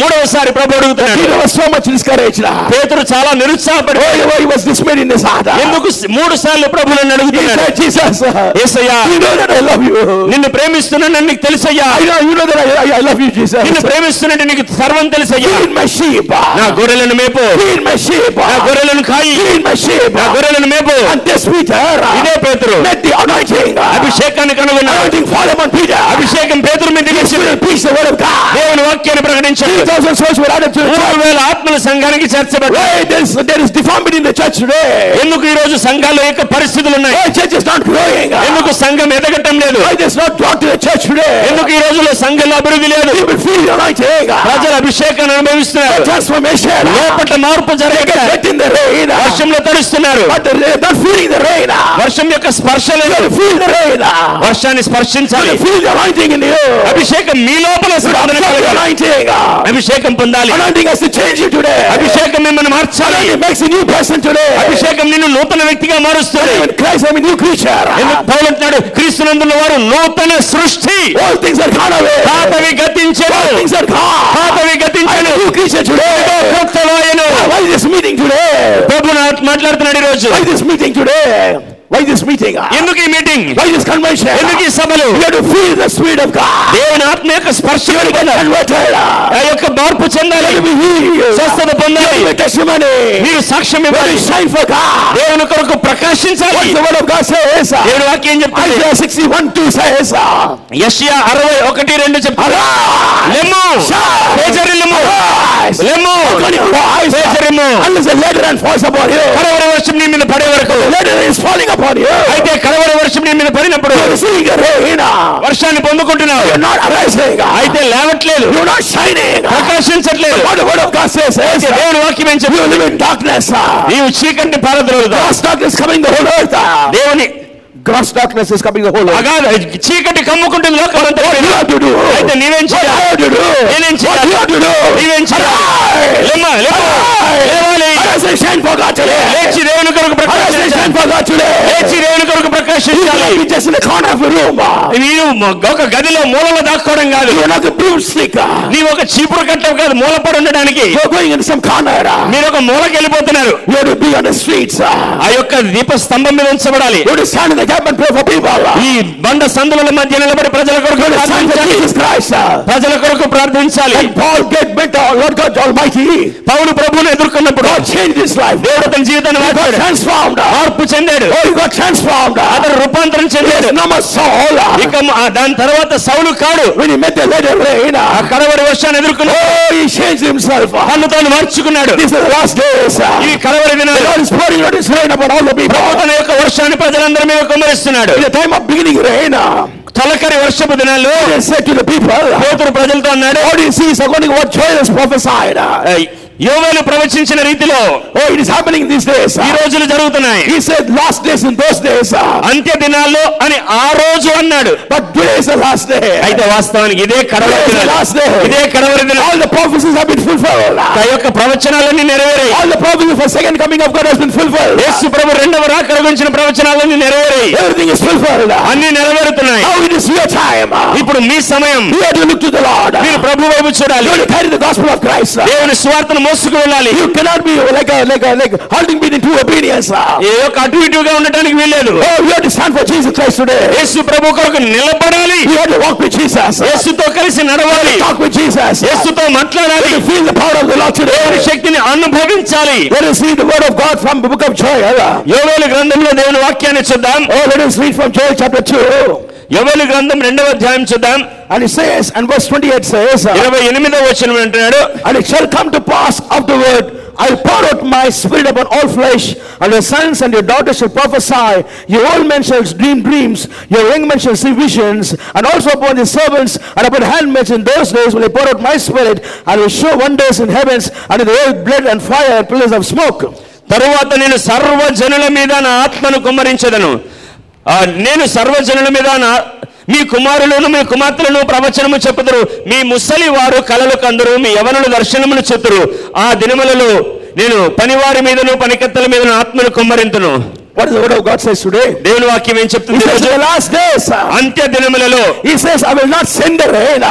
మూడవసారి ప్రభు అడుగుతున్నాడు. Peter was so much discouraged. పేతురు చాలా నిరుత్సాహపడ్డాడు. He was dismayed in his heart. ఎందుకు మూడు సార్లు ప్రభు నన్ను He అడుగుతున్నాడు? said, Jesus, Yesayya, you know that I love you. నిన్ను ప్రేమిస్తున్నానని నీకు తెలుసయ్యా. You know that I love you, Jesus. నిన్ను ప్రేమిస్తున్నట్టు నీకు సర్వం తెలుసయ్యా. Feed my sheep. నా గొర్రెలను మేపు, Feed my sheep. నా గొర్రెలను కాయి, Feed my sheep. నా గొర్రెలను మేపు. And this Peter, ఇదే పేతురు met the anointing. అభిషేకాన్ని కనుగొన్నాడు. Anointing fall upon Peter. అభిషేకం పేతురు మీద He దిగించింది. will preach the word of God. దేవుని వాక్యాన్ని ప్రకటించాడు. 3,000 souls were added to the church. 3,000 ఆత్మల సంఘానికి చేర్చబడ్డాయి. Why there is deformity in the church today? ఎందుకు ఈ రోజు సంఘాల్లో యొక్క పరిస్థితులు ఉన్నాయి? Why church is not growing? ఎందుకు సంఘం ఎదగటం లేదు? Why there's not drawn to the church today? ఎందుకు ఈ రోజుల్లో సంఘంలో అభివృద్ధి లేదు? You will feel the anointing. ప్రజలు అభిషేకాన్ని అనుభవిస్తున్నారు. Transformation. లోపల మార్పు జరగట్లేదు. Wet in the rain. వర్షంలో తడుస్తున్నారు. But they're not feeling the rain. వర్షం యొక్క స్పర్శ You లేదు. will feel the rain. వర్షాన్ని స్పర్శించాలి. You feel the anointing in you. అభిషేకం మీ లోపల స్పందన Absorb the కలగాలి. anointing. అభిషేకం పొందాలి. Anointing has to change you today. అభిషేకం మిమ్మల్ని మార్చాలి. It makes a new person today. అభిషేకం నిన్ను నూతన వ్యక్తిగా మారుస్తుంది. In Christ I'm a new creature. ఎందుకు పౌలు అంటున్నాడు, క్రీస్తునందున్న వారు నూతన సృష్టి, All things are gone away. పాతవి గతించెను, All things are gone. పాతవి I'm గతించెను, a new creature today. క్రొత్తవాయెను. Why this meeting today? ప్రభు మాట్లాడుతున్నాడు ఈ రోజు. Why this meeting today? Why this meeting? ఎందుకు ఈ మీటింగ్? Why this convention? ఎందుకు ఈ సభలు? You have to feel the Spirit of God. దేవుని ఆత్మ యొక్క స్పర్శ You have to get converted. ఆ యొక్క మార్పు చెందాలి. You have to be healed. స్వస్థత పొందాలి. You have to testimony. మీరు సాక్ష్యం You have ఇవ్వాలి. to shine for God. దేవుని కొరకు ప్రకాశించాలి. What the word of God says? దేవుని వాక్యం చెప్తుంది. Isaiah 61:2 says, యెషయా 60:1-2 చెప్తుంది. Arise, లెమ్ము, shine, తేజరిల్లుము, arise, లెమ్ము, open your eyes, తేజరిల్లుము. unless the letter and falls upon you. కడవరి వర్షం నీ మీద పడే వరకు. The letter is falling upon you. అయితే కడవరి వర్షం నీ మీద పడినప్పుడు You are receiving the rain. వర్షాన్ని పొందుకుంటున్నావు. You are not arising. అయితే లేవట్లేదు, You are not shining. ప్రకాశించట్లేదు. What the word of God says is, దేవుని వాక్యం ఏం you చెప్తుంది? live in darkness. నీవు చీకటిని పారద్రోలుతావు. Gross darkness coming the whole earth. దేవుని Gross darkness is coming the whole earth. అగాధ చీకటి కమ్ముకుంటుంది లోకమంతా. What you have to do? అయితే నీవేం What చేయాలి? you have to do? నేనేం What చేయాలి? you have to do? నీవేం చేయాలి? Arise. లెమ్మ, లెమ్మ, లేవాలి. Arise and shine for God today. లేచి దేవుని కొరకు Arise and ప్రకాశించాలి. shine for God today. లేచి దేవుని కొరకు You ప్రకాశించాలి. cannot be just in the corner of a room. నీవు ఒక గదిలో మూలలో దాక్కోవడం కాదు. You are not a broomstick. నీవు ఒక చీపురు కట్టవు కాదు మూలపడి ఉండడానికి. You are going in some corner. మీరు ఒక మూలకి వెళ్ళిపోతున్నారు. You have to be on the streets. ఆ యొక్క దీప స్తంభం మీద ఉంచబడాలి. You have to stand in the gap and pray for people. ఈ బండ సందుల మధ్య నిలబడి ప్రజల కొరకు You have to stand for ప్రార్థించాలి. Jesus Christ. ప్రజల కొరకు ప్రార్థించాలి. And Paul met Lord God Almighty. పౌలు ప్రభువును ఎదుర్కొన్నప్పుడు God changed his life. దేవుడు అతని జీవితాన్ని He got మార్చాడు. transformed. మార్పు చెందాడు. Oh, he got transformed. అతను రూపాంతరం చెందాడు. No more Saul. ఇక దాని తర్వాత సౌలు కాడు. When he met the later rain, ఆ కడవరి వర్షాన్ని ఎదుర్కొన్నాడు. oh, he changed himself. తను తాను మార్చుకున్నాడు. These are the last days. ఈ కడవరి The దినాలు Lord is pouring out his rain upon all the people. తన యొక్క వర్షాన్ని ప్రజలందరి మీద కుమ్మరిస్తున్నాడు. In the time of beginning rain, తొలకరి వర్షపు దినాల్లో he said to the people, పేతురు ప్రజలతో అన్నాడు, what do you see is according to what Joel has prophesied. యోవేలు ప్రవచించిన రీతిలో Oh, it is happening these days. ఈ రోజులు జరుగుతున్నాయి. He said last days in those days. అంత్య దినాల్లో అని ఆ రోజు అన్నాడు. But today is the last day. అయితే వాస్తవానికి ఇదే కడవరి Today is the దినాలు. last day. ఇదే కడవరి దినాలు. All the prophecies have been fulfilled. ఆ యొక్క ప్రవచనాలన్నీ నెరవేరాయి. All the prophecies for second coming of God has been fulfilled. యేసు ప్రభు రెండవ రాకడ గురించిన ప్రవచనాలన్నీ నెరవేరాయి. Everything is fulfilled. అన్ని నెరవేరుతున్నాయి. Now it is your time. ఇప్పుడు మీ సమయం. You have to look to the Lord. మీరు ప్రభు వైపు You చూడాలి. have to carry the gospel of Christ. దేవుని స్వార్థను మోసుకు వెళ్ళాలి. You cannot be like holding between two opinions. ఏ యొక్క అటు ఇటుగా ఉండటానికి వీల్లేదు. Oh, you have to stand for Jesus Christ today. యేసు ప్రభు కొరకు నిలబడాలి. You have to walk with Jesus. యేసుతో కలిసి నడవాలి. Talk with Jesus. యేసుతో మాట్లాడాలి. You feel the power of the Lord today. శక్తిని అనుభవించాలి. Let us read the word of God from the book of Joel. యోవేలు గ్రంథంలో దేవుని వాక్యాన్ని చూద్దాం. Oh, let us read from Joel chapter 2. యోవేలు గ్రంథం 2వ అధ్యాయం చూద్దాం. And it says, and verse 28 says, 28వ వచనం అంటున్నాడు, and it shall come to pass afterward, I'll pour out my spirit upon all flesh, and your sons and your daughters shall prophesy, your old men shall dream dreams, your young men shall see visions, and also upon the servants and upon handmaids in those days will I pour out my spirit, and will show wonders in heavens, and in the earth blood and fire and pillars of smoke. తరువాత నేను సర్వజనుల మీద నా ఆత్మను కుమ్మరించెదను. నేను సర్వజనుల మీద మీ కుమారులను మీ కుమార్తెలను ప్రవచనము చెప్పుదురు, మీ ముసలి వారు కలలు కందురు, మీ యవనులు దర్శనములు చెప్పుదురు. ఆ దినములలో నేను పనివారి మీదను పనికత్తెల మీదను ఆత్మను కుమ్మరింతును. What is the word of God says today? దేవుని వాక్యం ఏం చెప్తుంది? The last days, అంత్య దినములలో he says, I will not send the rain.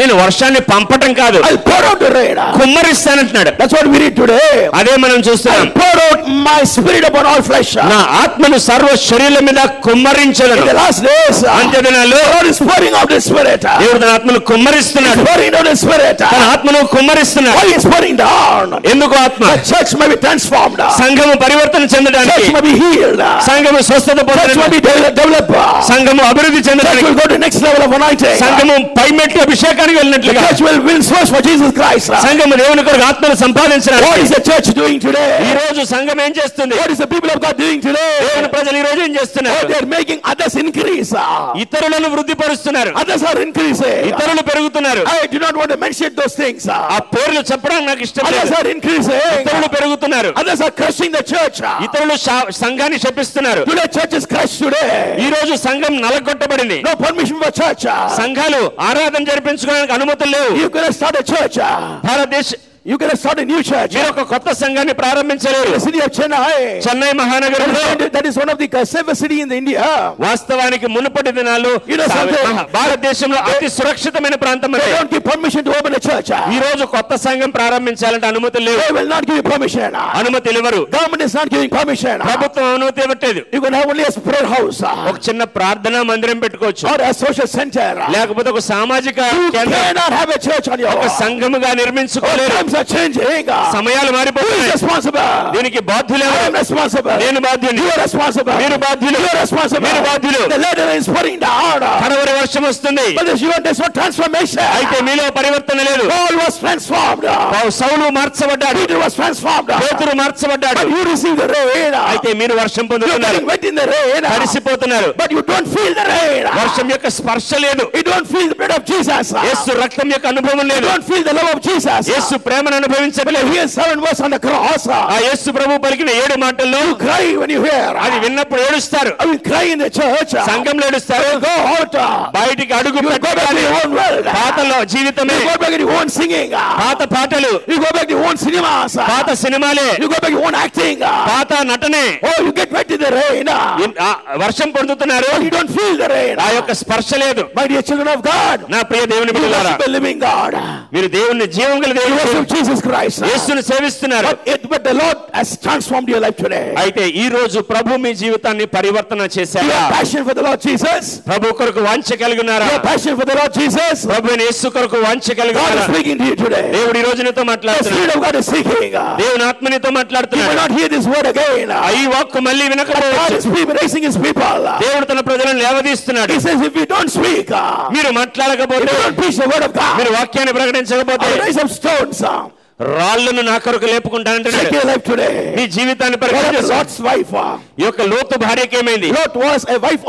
నేను వర్షాన్ని పంపటం కాదు, I'll pour out the rain. కుమ్మరిస్తానంటున్నాడు. That's what we read today. అదే మనం చూస్తున్నాం. I'll pour out my spirit upon all flesh. నా ఆత్మను సర్వ శరీరం మీద కుమ్మరించెదను. In the last days, అంత్య దినాల్లో God is pouring out His spirit. దేవుడు తన ఆత్మను కుమ్మరిస్తున్నాడు. He's pouring out His spirit. తన ఆత్మను కుమ్మరిస్తున్నాడు. Why is pouring down? ఎందుకు ఆత్మ? The church may be transformed. సంఘము పరివర్తన చెందడానికి, Church may be healed. సంఘము స్వస్థత పొందడానికి, developer. సంఘము అభివృద్ధి Church చెందడానికి, will go to next level of anointing. సంఘము పై మెట్టు అభిషేకానికి వెళ్ళినట్లుగా Church will win souls for Jesus Christ. సంఘము దేవుని కొరకు ఆత్మను What సంపాదించడానికి. is the church doing ఈ today? రోజు సంఘం ఏం చేస్తుంది? What is the people of God doing today? దేవుని ప్రజలు ఈ రోజు ఏం చేస్తున్నారు? They are making others increase. ఇతరులను వృద్ధి పరుస్తున్నారు, Others are increasing. ఇతరులు పెరుగుతున్నారు. I do not want to mention those things. ఆ పేర్లు చెప్పడానికి నాకు ఇష్టం Others లేదు. are increasing. ఇతరులు పెరుగుతున్నారు, Others are crushing the church. ఇతరులు సంఘాన్ని శపిస్తున్నారు. Today church is crushed today. ఈ రోజు సంఘం నలగొట్టబడింది. No permission for church. సంఘాలు ఆరాధన జరిపించుకోవడానికి అనుమతులు లేవు. You cannot start a church. భారతదేశ You cannot start a new church. మీరు ఒక కొత్త సంఘాన్ని ప్రారంభించలేరు. The city of Chennai. Chennai మహానగరంలో That is one of the safest city in the India. వాస్తవానికి మునుపటి దినాలు భారతదేశంలో అతి సురక్షితమైన ప్రాంతం. They don't give permission to open a church. ఈ రోజు కొత్త సంఘం ప్రారంభించాలంటే అనుమతులు లేవు. They will not give you permission. అనుమతి ఇవ్వరు. Government is not giving permission. ప్రభుత్వం అనుమతి ఇవ్వట్లేదు. You can have only a prayer house. ఒక చిన్న ప్రార్థనా మందిరం పెట్టుకోవచ్చు, or a social center. లేకపోతే ఒక సామాజిక You కేంద్రం, cannot have a church on your ఒక own. సంఘముగా నిర్మించుకోలేరు. Times are changing. సమయాలు Who is మారిపోతున్నాయి. responsible? దీనికి బాధ్యులు I am ఎవరు? responsible. నేను బాధ్యుని. You are responsible. మీరు బాధ్యులు. You are responsible. మీరు బాధ్యులు. The latter is pouring down. కడవరి వర్షం వస్తుంది, But there's no transformation. అయితే మీలో పరివర్తన లేదు. Paul was transformed. Saul మార్చబడ్డాడు, Peter was transformed. పేతురు మార్చబడ్డాడు. But you receive the rain. అయితే మీరు వర్షం You are పొందుతున్నారు, getting wet in the rain. తడిసిపోతున్నారు. But you don't feel the rain. వర్షం యొక్క స్పర్శ లేదు. You don't feel the blood of Jesus. యేసు రక్తం యొక్క అనుభవం You లేదు. don't feel the love of Jesus. యేసు ప్రేమను అనుభవించలేదు. Here's 7 verses on the cross. ఆ యేసు ప్రభు పలికిన 7 మాటల్లో You cry when you hear. అది విన్నప్పుడు ఏడుస్తారు. I will cry in the church. సంఘంలో ఏడుస్తారు. Go out. బయటికి అడుగు You go back to పెట్టాలి. your own world. పాతలో జీవితమే, You go back to your own singing. పాత పాటలు, You go back to your own cinemas. పాత సినిమాలే, You go back to your own acting. పాత నటనే. Oh, you get wet in the rain. వర్షం పొందుతున్నారు, But you don't feel the rain. ఆ యొక్క స్పర్శ లేదు. My dear children of God, నా ప్రియ దేవుని you బిడ్డలారా, worship the living God. మీరు దేవుని జీవం గల You దేవుని worship Jesus Christ. యేసును సేవిస్తున్నారు. But the Lord has transformed your life today. అయితే ఈ రోజు ప్రభు మీ జీవితాన్ని పరివర్తన You చేశారా? have passion for the Lord Jesus. ప్రభు కొరకు వాంఛ కలిగి ఉన్నారా? You have passion for the Lord Jesus. ప్రభు యేసు కొరకు వాంఛ కలిగి God is ఉన్నారా? speaking to you today. దేవుడు ఈ రోజు నీతో The మాట్లాడుతున్నాడు. Spirit of God is speaking. దేవుని ఆత్మ నీతో You will మాట్లాడుతున్నాడు. not hear this word again. ఈ వాక్కు మళ్ళీ God వినకపోవచ్చు. is raising His people. దేవుడు తన ప్రజలను లేవదీస్తున్నాడు. He says, if you don't speak, మీరు if మాట్లాడకపోతే, you don't preach the word of మీరు God, వాక్యాన్ని ప్రకటించకపోతే I will raise up stones. రాళ్లను నా కొరకు లేపుకుంటానంటున్నాడు. Check your life today. నీ జీవితాన్ని What happened to పరిశీలించు. Lot's wife? ఈ యొక్క లోతు భార్యకి ఏమైంది? Lot was a wife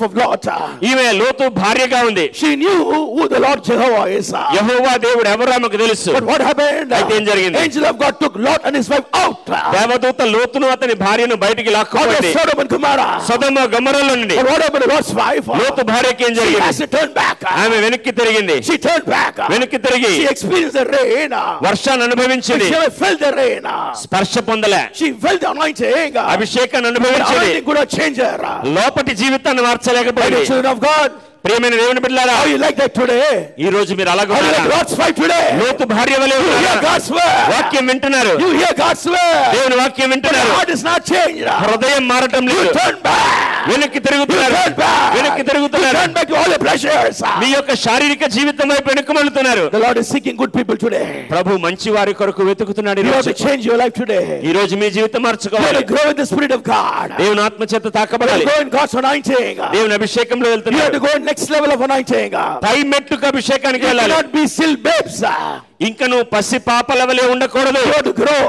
of Lot. ఈమె లోతు భార్యగా ఉంది. She knew who the Lord Jehovah is. యెహోవా దేవుడు ఎవరో ఆమెకు తెలుసు. But what happened? అయితే ఏం జరిగింది? Angel of God took Lot and his wife out. దేవదూత లోతును అతని భార్యను బయటికి Out of లాక్కుపోయింది. Sodom and Gomorrah. సొదొమ గొమొర్రాలో నుండి. But what happened to Lot's wife? లోతు భార్యకి ఏం She జరిగింది? has to turn back. ఆమె వెనక్కి తిరిగింది. She turned back. వెనక్కి తిరిగి She experienced the rain. వర్షాన్ని అనుభవించింది. She felt the rain. స్పర్శ పొందలే. She felt the anointing. అభిషేకాన్ని The అనుభవించింది. anointing could not change her. లోపటి జీవితాన్ని My మార్చలేకపోయింది. children of God, ప్రియమైన దేవుని బిడ్డలారా, How you like that today? ఈ రోజు మీరు అలాగే How you like ఉన్నారా? God's wife today? లోతు భార్య వలె You hear ఉన్నారా? God's word. వాక్యం వింటున్నారు, You hear God's word. దేవుని వాక్యం But your వింటున్నారు, heart is not changed. హృదయం మారటం You లేదు, turn back. వెనక్కి You తిరుగుతున్నారు, turn back. వెనక్కి You తిరుగుతున్నారు, turn back to all your pleasures. మీ యొక్క శారీరక జీవితం వైపు వెనుకమలుతున్నారు. The Lord is seeking good people today. ప్రభు మంచి వారి కొరకు వెతుకుతున్నాడు. You have to change your life today. ఈ రోజు మీ జీవితం You have మార్చుకోవాలి. to grow in the Spirit of God. You దేవుని ఆత్మ చేత have తాకబడాలి. to go in God's anointing. దేవుని అభిషేకంలో You have వెళ్తున్నారు. to go in next level of anointing. పై మెట్టుకు అభిషేకానికి You వెళ్ళాలి. cannot be still babes. ఇంకా నువ్వు పసి పాపల వలె ఉండకూడదు, You have to grow.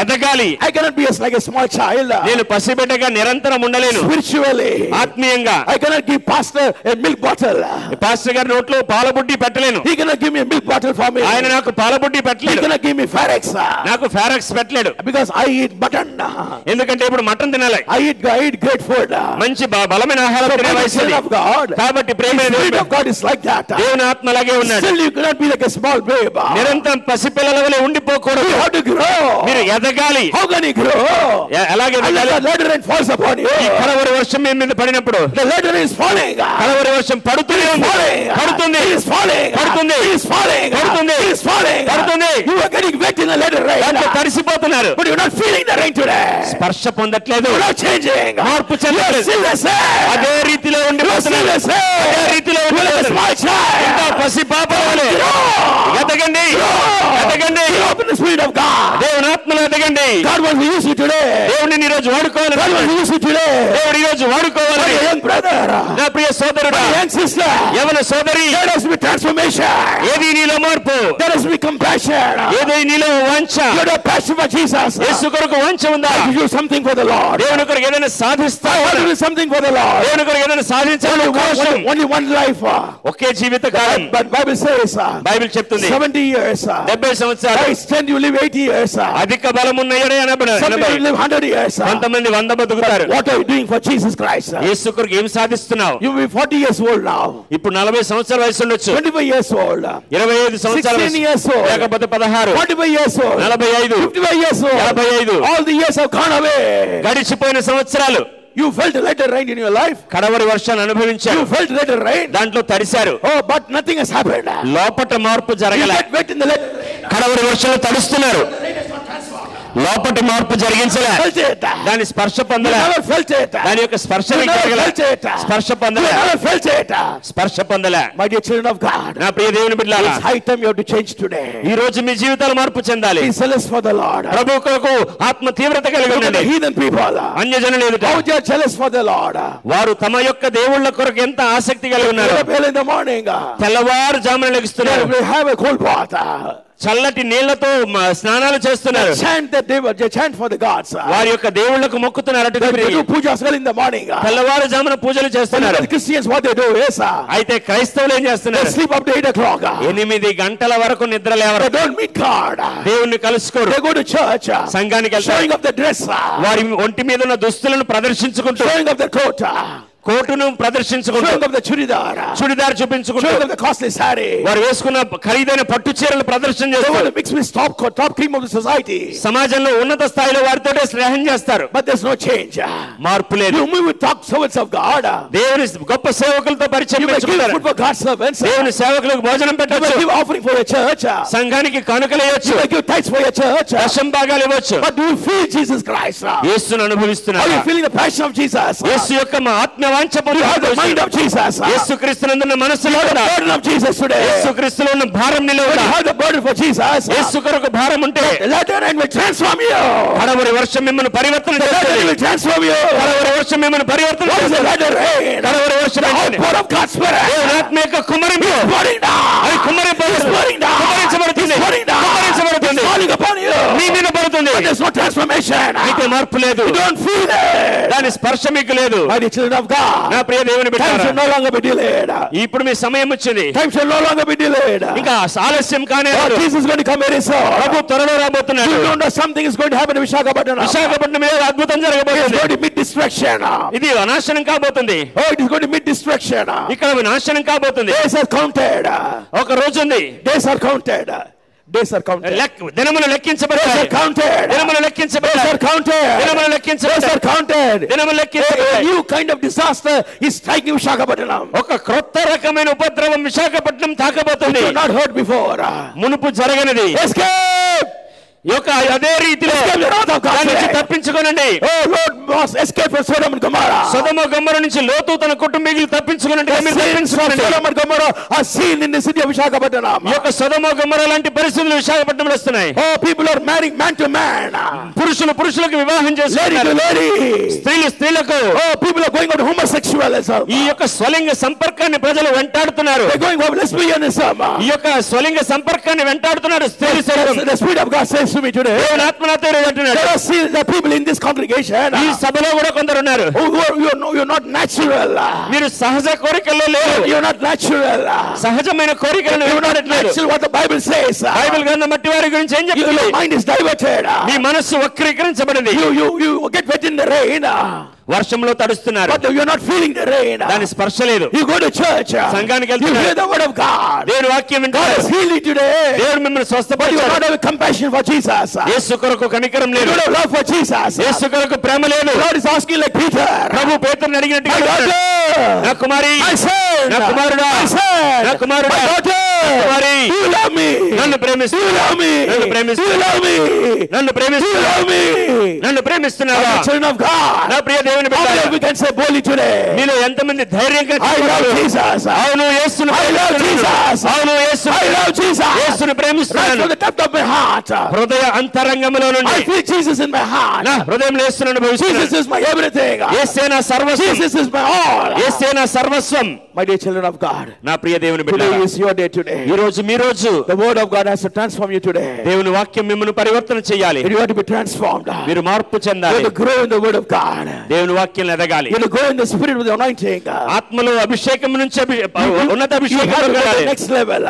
ఎదగాలి. I cannot be like a small child. నేను పసిబిడ్డగా నిరంతరం ఉండలేను. Spiritually, ఆత్మీయంగా I cannot give pastor a milk bottle. Pastor గారి నోట్లో పాలబుడ్డి పెట్టలేను. He cannot give me a milk bottle for me. ఆయన నాకు పాలబుడ్డి He పెట్టలేడు, cannot give me Farex. నాకు forex పెట్టలేడు. Because I eat mutton. ఎందుకంటే ఇప్పుడు మటన్ తినాలి, I eat great food. మంచి బలమైన ఆహారం తినే The వయసు Spirit ఇది. of God. కాబట్టి The ప్రేమైన Spirit of God is like that. దేవుని ఆత్మ అలాగే ఉన్నాడు. Still you cannot be like a small babe. నిరంతరం పసిపిల్లల వలె ఉండిపోకూడదు, You have to grow. మీరు ఎదగాలి. How can you grow? ఎలాగే Unless ఎదగాలి? the latter rain falls upon you. ఈ కడవరి వర్షం మీ మీద పడినప్పుడు, The latter rain is falling. కడవరి వర్షం పడుతూనే ఉంది, పడుతుంది, It is falling. పడుతుంది, It is falling. పడుతుంది, It is falling. పడుతుంది. You are getting wet in the latter rain. దాంట్లో తడిసిపోతున్నారు, But you are not feeling the rain today. స్పర్శ పొందట్లేదు, You are not changing. మార్పు You are చెందట్లేదు, still the same. అదే రీతిలో You are still ఉండిపోతున్నారు, the same. అదే రీతిలో You are like a ఉండిపోతున్నారు. small ఇంకా child. పసి పాపల వలె ఎదగండి, ఎదగండి. You open the Spirit of God. దేవుని ఆత్మలో ఎదగండి. God wants to use you today. దేవుడిని ఈ రోజు వాడుకోవాలి, God wants to use you today. దేవుడు ఈ రోజు వాడుకోవాలి. My young brother, నా ప్రియ సోదరుడా, my young sister, యవన సోదరి, there has to be transformation. ఏది నీలో మార్పు, There has to be compassion. ఏది నీలో వాంఛ, You have a passion for Jesus. యేసు కొరకు వాంఛ ఉందా? You do something for the Lord. దేవుని కొరకు ఏదైనా సాధిస్తా, I want to do something for the Lord. దేవుని కొరకు ఏదైనా సాధించాలని కోశం. Only one life. Okay Jeevitha column. But Bible says Bible చెప్తుంది 70 years. 70 సంవత్సరాలు. I stand you live 80 years. అధిక బలం ఉన్న 80, Some people live 100 years. కొంతమంది 100 బతుకుతారు. What are you doing for Jesus Christ? యేసు కొరకు ఏం సాధిస్తున్నావు? You will be 40 years old now. ఇప్పుడు 40 సంవత్సరాల వయసు ఉండొచ్చు, 25 years old. 25 సంవత్సరాల 16 years old. లేకపోతే 16, 45 years old. 45, 55 years old. 55 All the years have gone away. గడిచిపోయిన సంవత్సరాలు. You felt a later rain in your life. కడవరి వర్షాన్ని అనుభవించారు, You felt later rain. దాంట్లో తడిశారు, Oh, but nothing has happened. లోపట మార్పు You జరగలే. get wet in the later rain. కడవరి వర్షంలో తడుస్తున్నారు, లోపటి మార్పు జరిగించలే, Felt it. దాని స్పర్శ You పొందలే, never felt it. దాని యొక్క స్పర్శ You never జరగలే, felt it. స్పర్శ You పొందలే, never felt it. స్పర్శ పొందలే. My dear children of God, నా ప్రియ దేవుని బిడ్డలారా, it's high time you have to change today. ఈ రోజు మీ జీవితాలు మార్పు చెందాలి. Be zealous for the Lord. ప్రభు కొరకు ఆత్మ తీవ్రత కలిగి Look at the ఉండండి. heathen people. అన్యజనులు ఎదుట How they are jealous for the Lord. వారు తమ యొక్క దేవుళ్ళ కొరకు ఎంత ఆసక్తి కలిగి Get ఉన్నారు. up early in the morning. తెల్లవారు జామున లెగుస్తున్నారు, They have a cold bath. చల్లటి నీళ్లతో స్నానాలు చేస్తున్నారు, They chant for the gods. వారి యొక్క దేవుళ్ళకు మొక్కుతున్నారు. అటు They తిరిగి do pujas early in the morning. తెల్లవారు జామున పూజలు చేస్తున్నారు. The Christians what they do is అయితే క్రైస్తవులు ఏం they చేస్తున్నారు? sleep up to 8 o'clock. 8 గంటల వరకు నిద్ర లేవరు, They don't meet God. దేవుణ్ణి కలుసుకోరు, They go to church, సంఘానికి వెళ్తారు, showing up the dress, వారి ఒంటి మీద ఉన్న దుస్తులను ప్రదర్శించుకుంటూ, showing up the coat, కోటును ప్రదర్శించుకుంటూ, showing up the churidar, churidar చూపించుకుంటూ, showing up the costly saree. వారు వేసుకున్న ఖరీదైన పట్టు చీరలు ప్రదర్శన They want చేస్తారు. to mix with top cream of the society. సమాజంలో ఉన్నత స్థాయిలో వారితో స్నేహం చేస్తారు, But there's no change. మార్పు లేదు. You move with top servants of God. దేవుని గొప్ప సేవకులతో పరిచయం You may give పెంచుకుంటారు. food for God's servants. You దేవుని సేవకులకు భోజనం may పెట్టొచ్చు, give offering for your church. సంఘానికి కానుకలు ఇవ్వచ్చు, You may give tithes for your church. దశం భాగాలు ఇవ్వచ్చు. But do you feel Jesus Christ? Are యేసును అనుభవిస్తున్నారు. you feeling the passion of Jesus? యేసు యొక్క ఆత్మ వాంఛ You have the mind of Jesus. యేసు క్రీస్తునందున్న మనసులో You have కూడా, the burden of Jesus today. యేసు క్రీస్తులో ఉన్న భారం నీలో When కూడా, you have the burden for Jesus, యేసు కొరకు భారం ఉంటే the latter rain will transform you. కడవరి వర్షం మిమ్మల్ని పరివర్తన The latter rain చేస్తుంది. will transform you. కడవరి వర్షం మిమ్మల్ని పరివర్తన What is the చేస్తుంది. latter rain? కడవరి వర్షం The అంటే outpour of God's Spirit. దేవుని ఆత్మ యొక్క కుమ్మరింపు, Pouring down. అది కుమ్మరింపబడుతుంది, Pouring down. కుమ్మరించబడుతుంది, Pouring down. కుమ్మరించబడుతుంది, Falling upon you. మీ మీద పడుతుంది. But there's no transformation. మీకు మార్పు లేదు, You don't feel it. దాని స్పర్శ మీకు లేదు. My dear children of God, నా ప్రియ దేవుని time బిడ్డలారా, shall no longer be delayed. ఇప్పుడు మీ సమయం వచ్చింది, Time shall no longer be delayed. ఇంకా ఆలస్యం కానే Oh, Jesus is going to come very soon. ప్రభు త్వరలో రాబోతున్నాడు. You don't know something is going to happen in Visakhapatnam. Visakhapatnam మీద అద్భుతం It is జరగబోతుంది. going to meet destruction. ఇది నాశనం కాబోతుంది. Oh, it is going to meet destruction. ఇక్కడ నాశనం కాబోతుంది. Days are counted. ఒక రోజు ఉంది, Days are counted. Days are counted. దినములు లెక్కించబడ్డాయి. Days are counted. దినములు Days లెక్కించబడ్డాయి. are counted. దినములు Days లెక్కించబడ్డాయి. are counted. దినములు A లెక్కించబడ్డాయి. new kind of disaster is striking Visakhapatnam. ఒక క్రొత్త రకమైన ఉపద్రవం Visakhapatnam తాకబోతుంది. You have not heard before. మునుపు జరగనిది. Escape! అదే రీతిలో తప్పించుకోనండి. Escape from Sodom and Gomorrah. సొదొమ గొమొర్రా నుంచి లోతు తన కుటుంబీకులు తప్పించుకోనండి. Sodom and Gomorrah are seen in the city of Visakhapatnam. సొదొమ గొమొర్రా లాంటి పరిస్థితులు విశాఖపట్నంలో వస్తున్నాయి. Oh, people are marrying man to man. పురుషులు పురుషులకు వివాహం చేస్తున్నారు. స్త్రీలు స్త్రీలకు. Oh, people are going on homosexualism. ఈ యొక్క స్వలింగ సంపర్కాన్ని ప్రజలు వెంటాడుతున్నారు. They're going on lesbianism. ఈ యొక్క స్వలింగ సంపర్కాన్ని వెంటాడుతున్నారు స్త్రీలు సైతం. The Spirit of God says to me today, దేవుని ఆత్మ నాతో అంటున్నాడు. there are still the people in this congregation. ఈ సభలో కూడా కొందరు ఉన్నారు. You're not natural. మీరు సహజ కోరికల్లో లేరు. You're not natural. సహజమైన కోరికలను Actually, what the Bible says. Bible గ్రంథం మట్టి వారి గురించి ఏం చెప్తుంది? Your mind is diverted. మీ మనస్సు వక్రీకరించబడింది. You get wet in the rain. వర్షంలో తడుస్తున్నారు. But you're not feeling the rain. దాని స్పర్శ లేదు. You go to church. సంఘానికి You వెళ్తున్నారు. hear the word of God. దేవుని వాక్యం God వింటారు. has healed you today. దేవుడు మిమ్మల్ని But you స్వస్థపరిచాడు. don't have compassion for Jesus. యేసు కొరకు కనికరం You లేదు. don't have love for Jesus. యేసు కొరకు ప్రేమ లేదు. God is asking like Peter. ప్రభు పేతురుని అడిగినట్టుగా My అడుగుతాడు. daughter. నా కుమారి, My son. నా కుమారుడా, My son. నా కుమారుడా, My daughter. Kumari, Do you love me? నన్ను Do ప్రేమిస్తు you love me? నన్ను Do ప్రేమిస్తు you love me? నన్ను Do ప్రేమిస్తు you love me? నన్ను ప్రేమిస్తున్నావా? I'm a children of God. నా ప్రియ దేవుని How బిడ్డ, many we can say boldly today? మీలో ఎంతమంది ధైర్యంగా I love చెప్పగలరు? Jesus. అవును యేసును I love ప్రేమిస్తున్నాను. Jesus. అవును యేసు, I love Jesus. యేసును Right ప్రేమిస్తున్నాను. from the depth of my heart. హృదయ అంతరంగంలో నుండి I feel Jesus in my heart. నా హృదయంలో యేసును అనుభవిస్తున్నాను. Jesus is my everything. యేసే నా సర్వస్వం. Jesus is my all. యేసే నా సర్వస్వం. My dear children of God, నా ప్రియ దేవుని బిడ్డ, today is your day today. ఈ రోజు మీ రోజు. The word of God has to transform you today. దేవుని వాక్యం మిమ్మల్ని పరివర్తన చేయాలి. You have to be transformed. మీరు మార్పు You చెందాలి. have to grow in the word of God. దేవుని వాక్యం ఎదగాలి. You have to grow in the spirit with the anointing. ఆత్మలో అభిషేకం నుంచి ఉన్నత You అభిషేకం have to go to వెళ్ళాలి. the next level.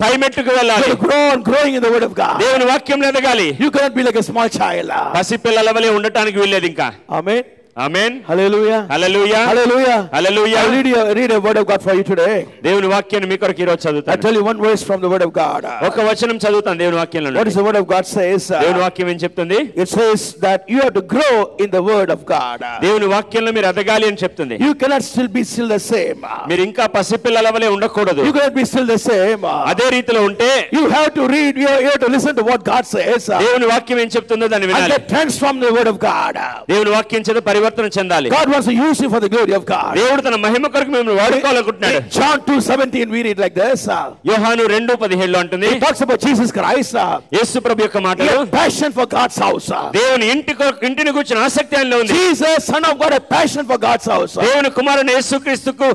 పై మెట్టుకు You వెళ్ళాలి. have to grow on growing in the word of God. దేవుని వాక్యం ఎదగాలి. You cannot be like a small child. పసిపిల్లల వలె ఉండటానికి వీల్లేదు ఇంకా. Amen. Amen. Hallelujah. Hallelujah. Hallelujah. Hallelujah. I'll read a word of God for you today. దేవుని వాక్యాన్ని మీ కొరకు ఈ రోజు I'll చదువుతాను. tell you one verse from the word of God. ఒక వచనం చదువుతాను దేవుని వాక్యంలో. What is the word of God says? దేవుని వాక్యం ఏం చెప్తుంది? It says that you have to grow in the word of God. దేవుని వాక్యంలో మీరు ఎదగాలి అని చెప్తుంది. You cannot still be still the same. మీరు ఇంకా పసిపిల్లల వలె ఉండకూడదు. You cannot be still the same. అదే రీతిలో ఉంటే You have to read, you have to listen to what God says. దేవుని వాక్యం ఏం చెప్తుందో దాన్ని And వినాలి. get transformed the word of God. దేవుని వాక్యం చేత పరివర్తన చెందాలి. God wants to use you for the glory of God. దేవుడు తన మహిమ కొరకు మిమ్మల్ని వాడుకోవాలనుకుంటున్నాడు. In John 2:17 we read like this. యోహాను 2:17 లో అంటుంది, It talks about Jesus Christ. యేసు ప్రభు యొక్క He మాటలు, had passion for God's house. దేవుని ఇంటిని గురించిన ఆసక్తి ఆయనలో ఉంది. Jesus, son of God, had passion for God's house. దేవుని కుమారుని యేసుక్రీస్తుకు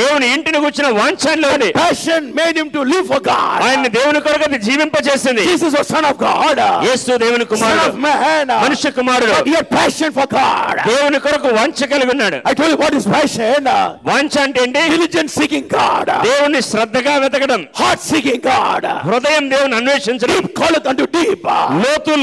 దేవుని ఇంటిని గురించిన వాంఛనలో ఉంది. Passion made him to live for God. ఆయన్ని దేవుని కొరకు అది జీవింపజేసింది. Jesus was son of God. యేసు దేవుని Son కుమారుడు, of man. మనుష్య కుమారుడు. But he had passion for God. దేవుని కొరకు వాంఛ కలిగి ఉన్నాడు. I told you what is passion. వాంఛ అంటే ఏంటి? Diligent seeking God. దేవుని శ్రద్ధగా వెతకడం, Heart seeking God. హృదయం దేవుని అన్వేషించడం. Deep calleth unto deep.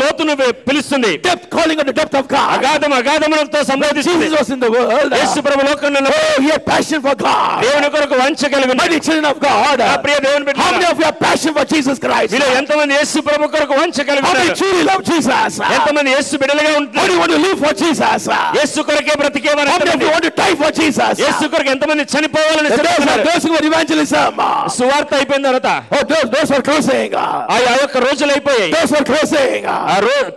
లోతును పిలుస్తుంది. Depth calling unto depth of God. అగాధములతో సంబోధిస్తుంది. Jesus was in the world. యేసు ప్రభు లోకంలో Oh, he had passion for God. దేవుని కొరకు వాంఛ కలిగి ఉన్నాడు. Mighty children of God. నా ప్రియ దేవుని బిడ్డలారా, How many of you have passion for Jesus Christ? మీలో ఎంతమంది యేసు ప్రభు కొరకు వాంఛ కలిగి How many ఉన్నారు? truly love Jesus? How ఎంతమంది యేసు బిడ్డలుగా do ఉంటున్నారు? you want to live for Jesus? How యేసు కొరకే బ్రతికేవారు many of ఎంతమంది? you want to die for Jesus? యేసు కొరకు ఎంతమంది చనిపోవాలని Those ఇష్టపడుతున్నారు? who are evangelism. సువార్త అయిపోయిన తర్వాత Oh, those are closing. ఆ యొక్క రోజులు అయిపోయాయి. Those are closing.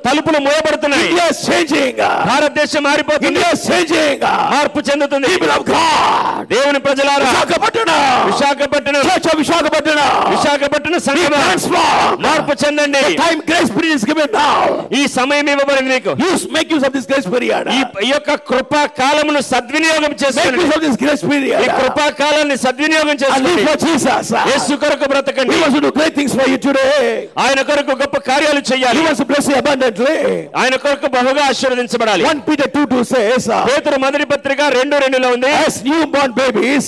తలుపులు మూయబడుతున్నాయి. India is changing. భారతదేశం మారిపోతుంది. India is changing. మార్పు చెందుతుంది. People of God. దేవుని ప్రజలారా, Visakhapatnam. Visakhapatnam Church of Visakhapatnam. Sangma, Transform. మార్పు చెందండి. The time grace period is given now. ఈ సమయం ఇవ్వబడింది మీకు. Make use of this grace period. ఈ యొక్క కృపా కాలమును సద్వినియోగం Make చేసుకోండి. use of this grace period. ఈ కృపా కాలాన్ని సద్వినియోగం And live చేసుకోండి. for Jesus. యేసు కొరకు బ్రతకండి. He wants to do great things for you today. ఆయన కొరకు గొప్ప కార్యాలు He చేయాలి. wants to bless you abundantly. ఆయన కొరకు బహుగా ఆశీర్వదించబడాలి. 1 Peter 2:2 says, పేతురు మొదటి పత్రిక 2:2 ఉంది, as newborn babies,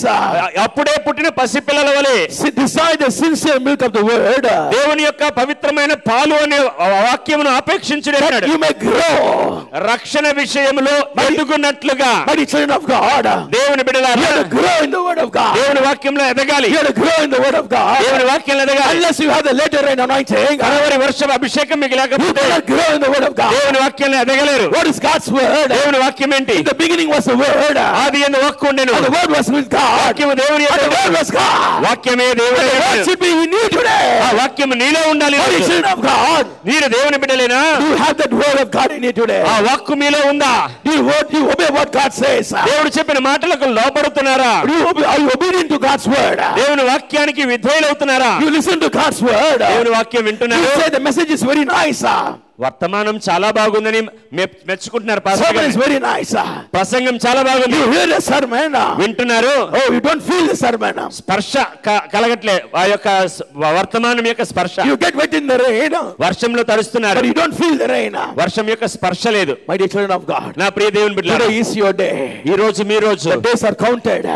అప్పుడే పుట్టిన పసిపిల్లల వలె desire the sincere milk of the word, దేవుని యొక్క పవిత్రమైన పాలు అనే వాక్యమును అపేక్షించుడు that అన్నాడు. you may grow రక్షణ విషయంలో ఎదుగునట్లుగా mighty children of God, దేవుని బిడ్డలారా you have to grow in the word of God. దేవుని వాక్యంలో ఎదగాలి. You have to grow in the word of God. దేవుని వాక్యంలో ఎదగాలి. Unless you have the latter rain anointing, కడవరి వర్షం అభిషేకం మీకు you లేకపోతే cannot grow in the word of God. దేవుని వాక్యంలో ఎదగలేరు. What is God's word? దేవుని వాక్యం ఏంటి? In the beginning was the word, ఆది యందు వాక్కు ఉండెను, and the word was with God, వాక్యము దేవుని and the యొద్ద word was God. వాక్యమే దేవుని The word యొద్ద. should be in you today. ఆ వాక్యము నీలో ఉండాలి. Mighty children of God, మీరు దేవుని బిడ్డలేనా? do you have that word of God in you today? ఆ వాక్కు మీలో ఉందా? Do you obey what God says? దేవుడు చెప్పిన మాటలకు లోబడుతున్నారా? Are you obedient to God's word? దేవుని వాక్యానికి విధేయులవుతున్నారా? You listen to God's word. దేవుని వాక్యం You వింటున్నారు. say the message is very nice. వర్తమానం చాలా బాగుందని మెచ్చుకుంటున్నారు. పాస్టర్ Sermon is గారు very nice. ప్రసంగం చాలా బాగుంది You hear the sermon. వింటున్నారు. Oh, you don't feel the sermon. స్పర్శ కలగట్లే. ఆ యొక్క వర్తమానం యొక్క స్పర్శ. You get wet in the rain, వర్షంలో తడుస్తున్నారు, but you don't feel the rain. వర్షం యొక్క స్పర్శ లేదు. My dear children of God, నా ప్రియ దేవుని బిడ్డలారా, today is your day. ఈ రోజు మీ రోజు. The days are counted.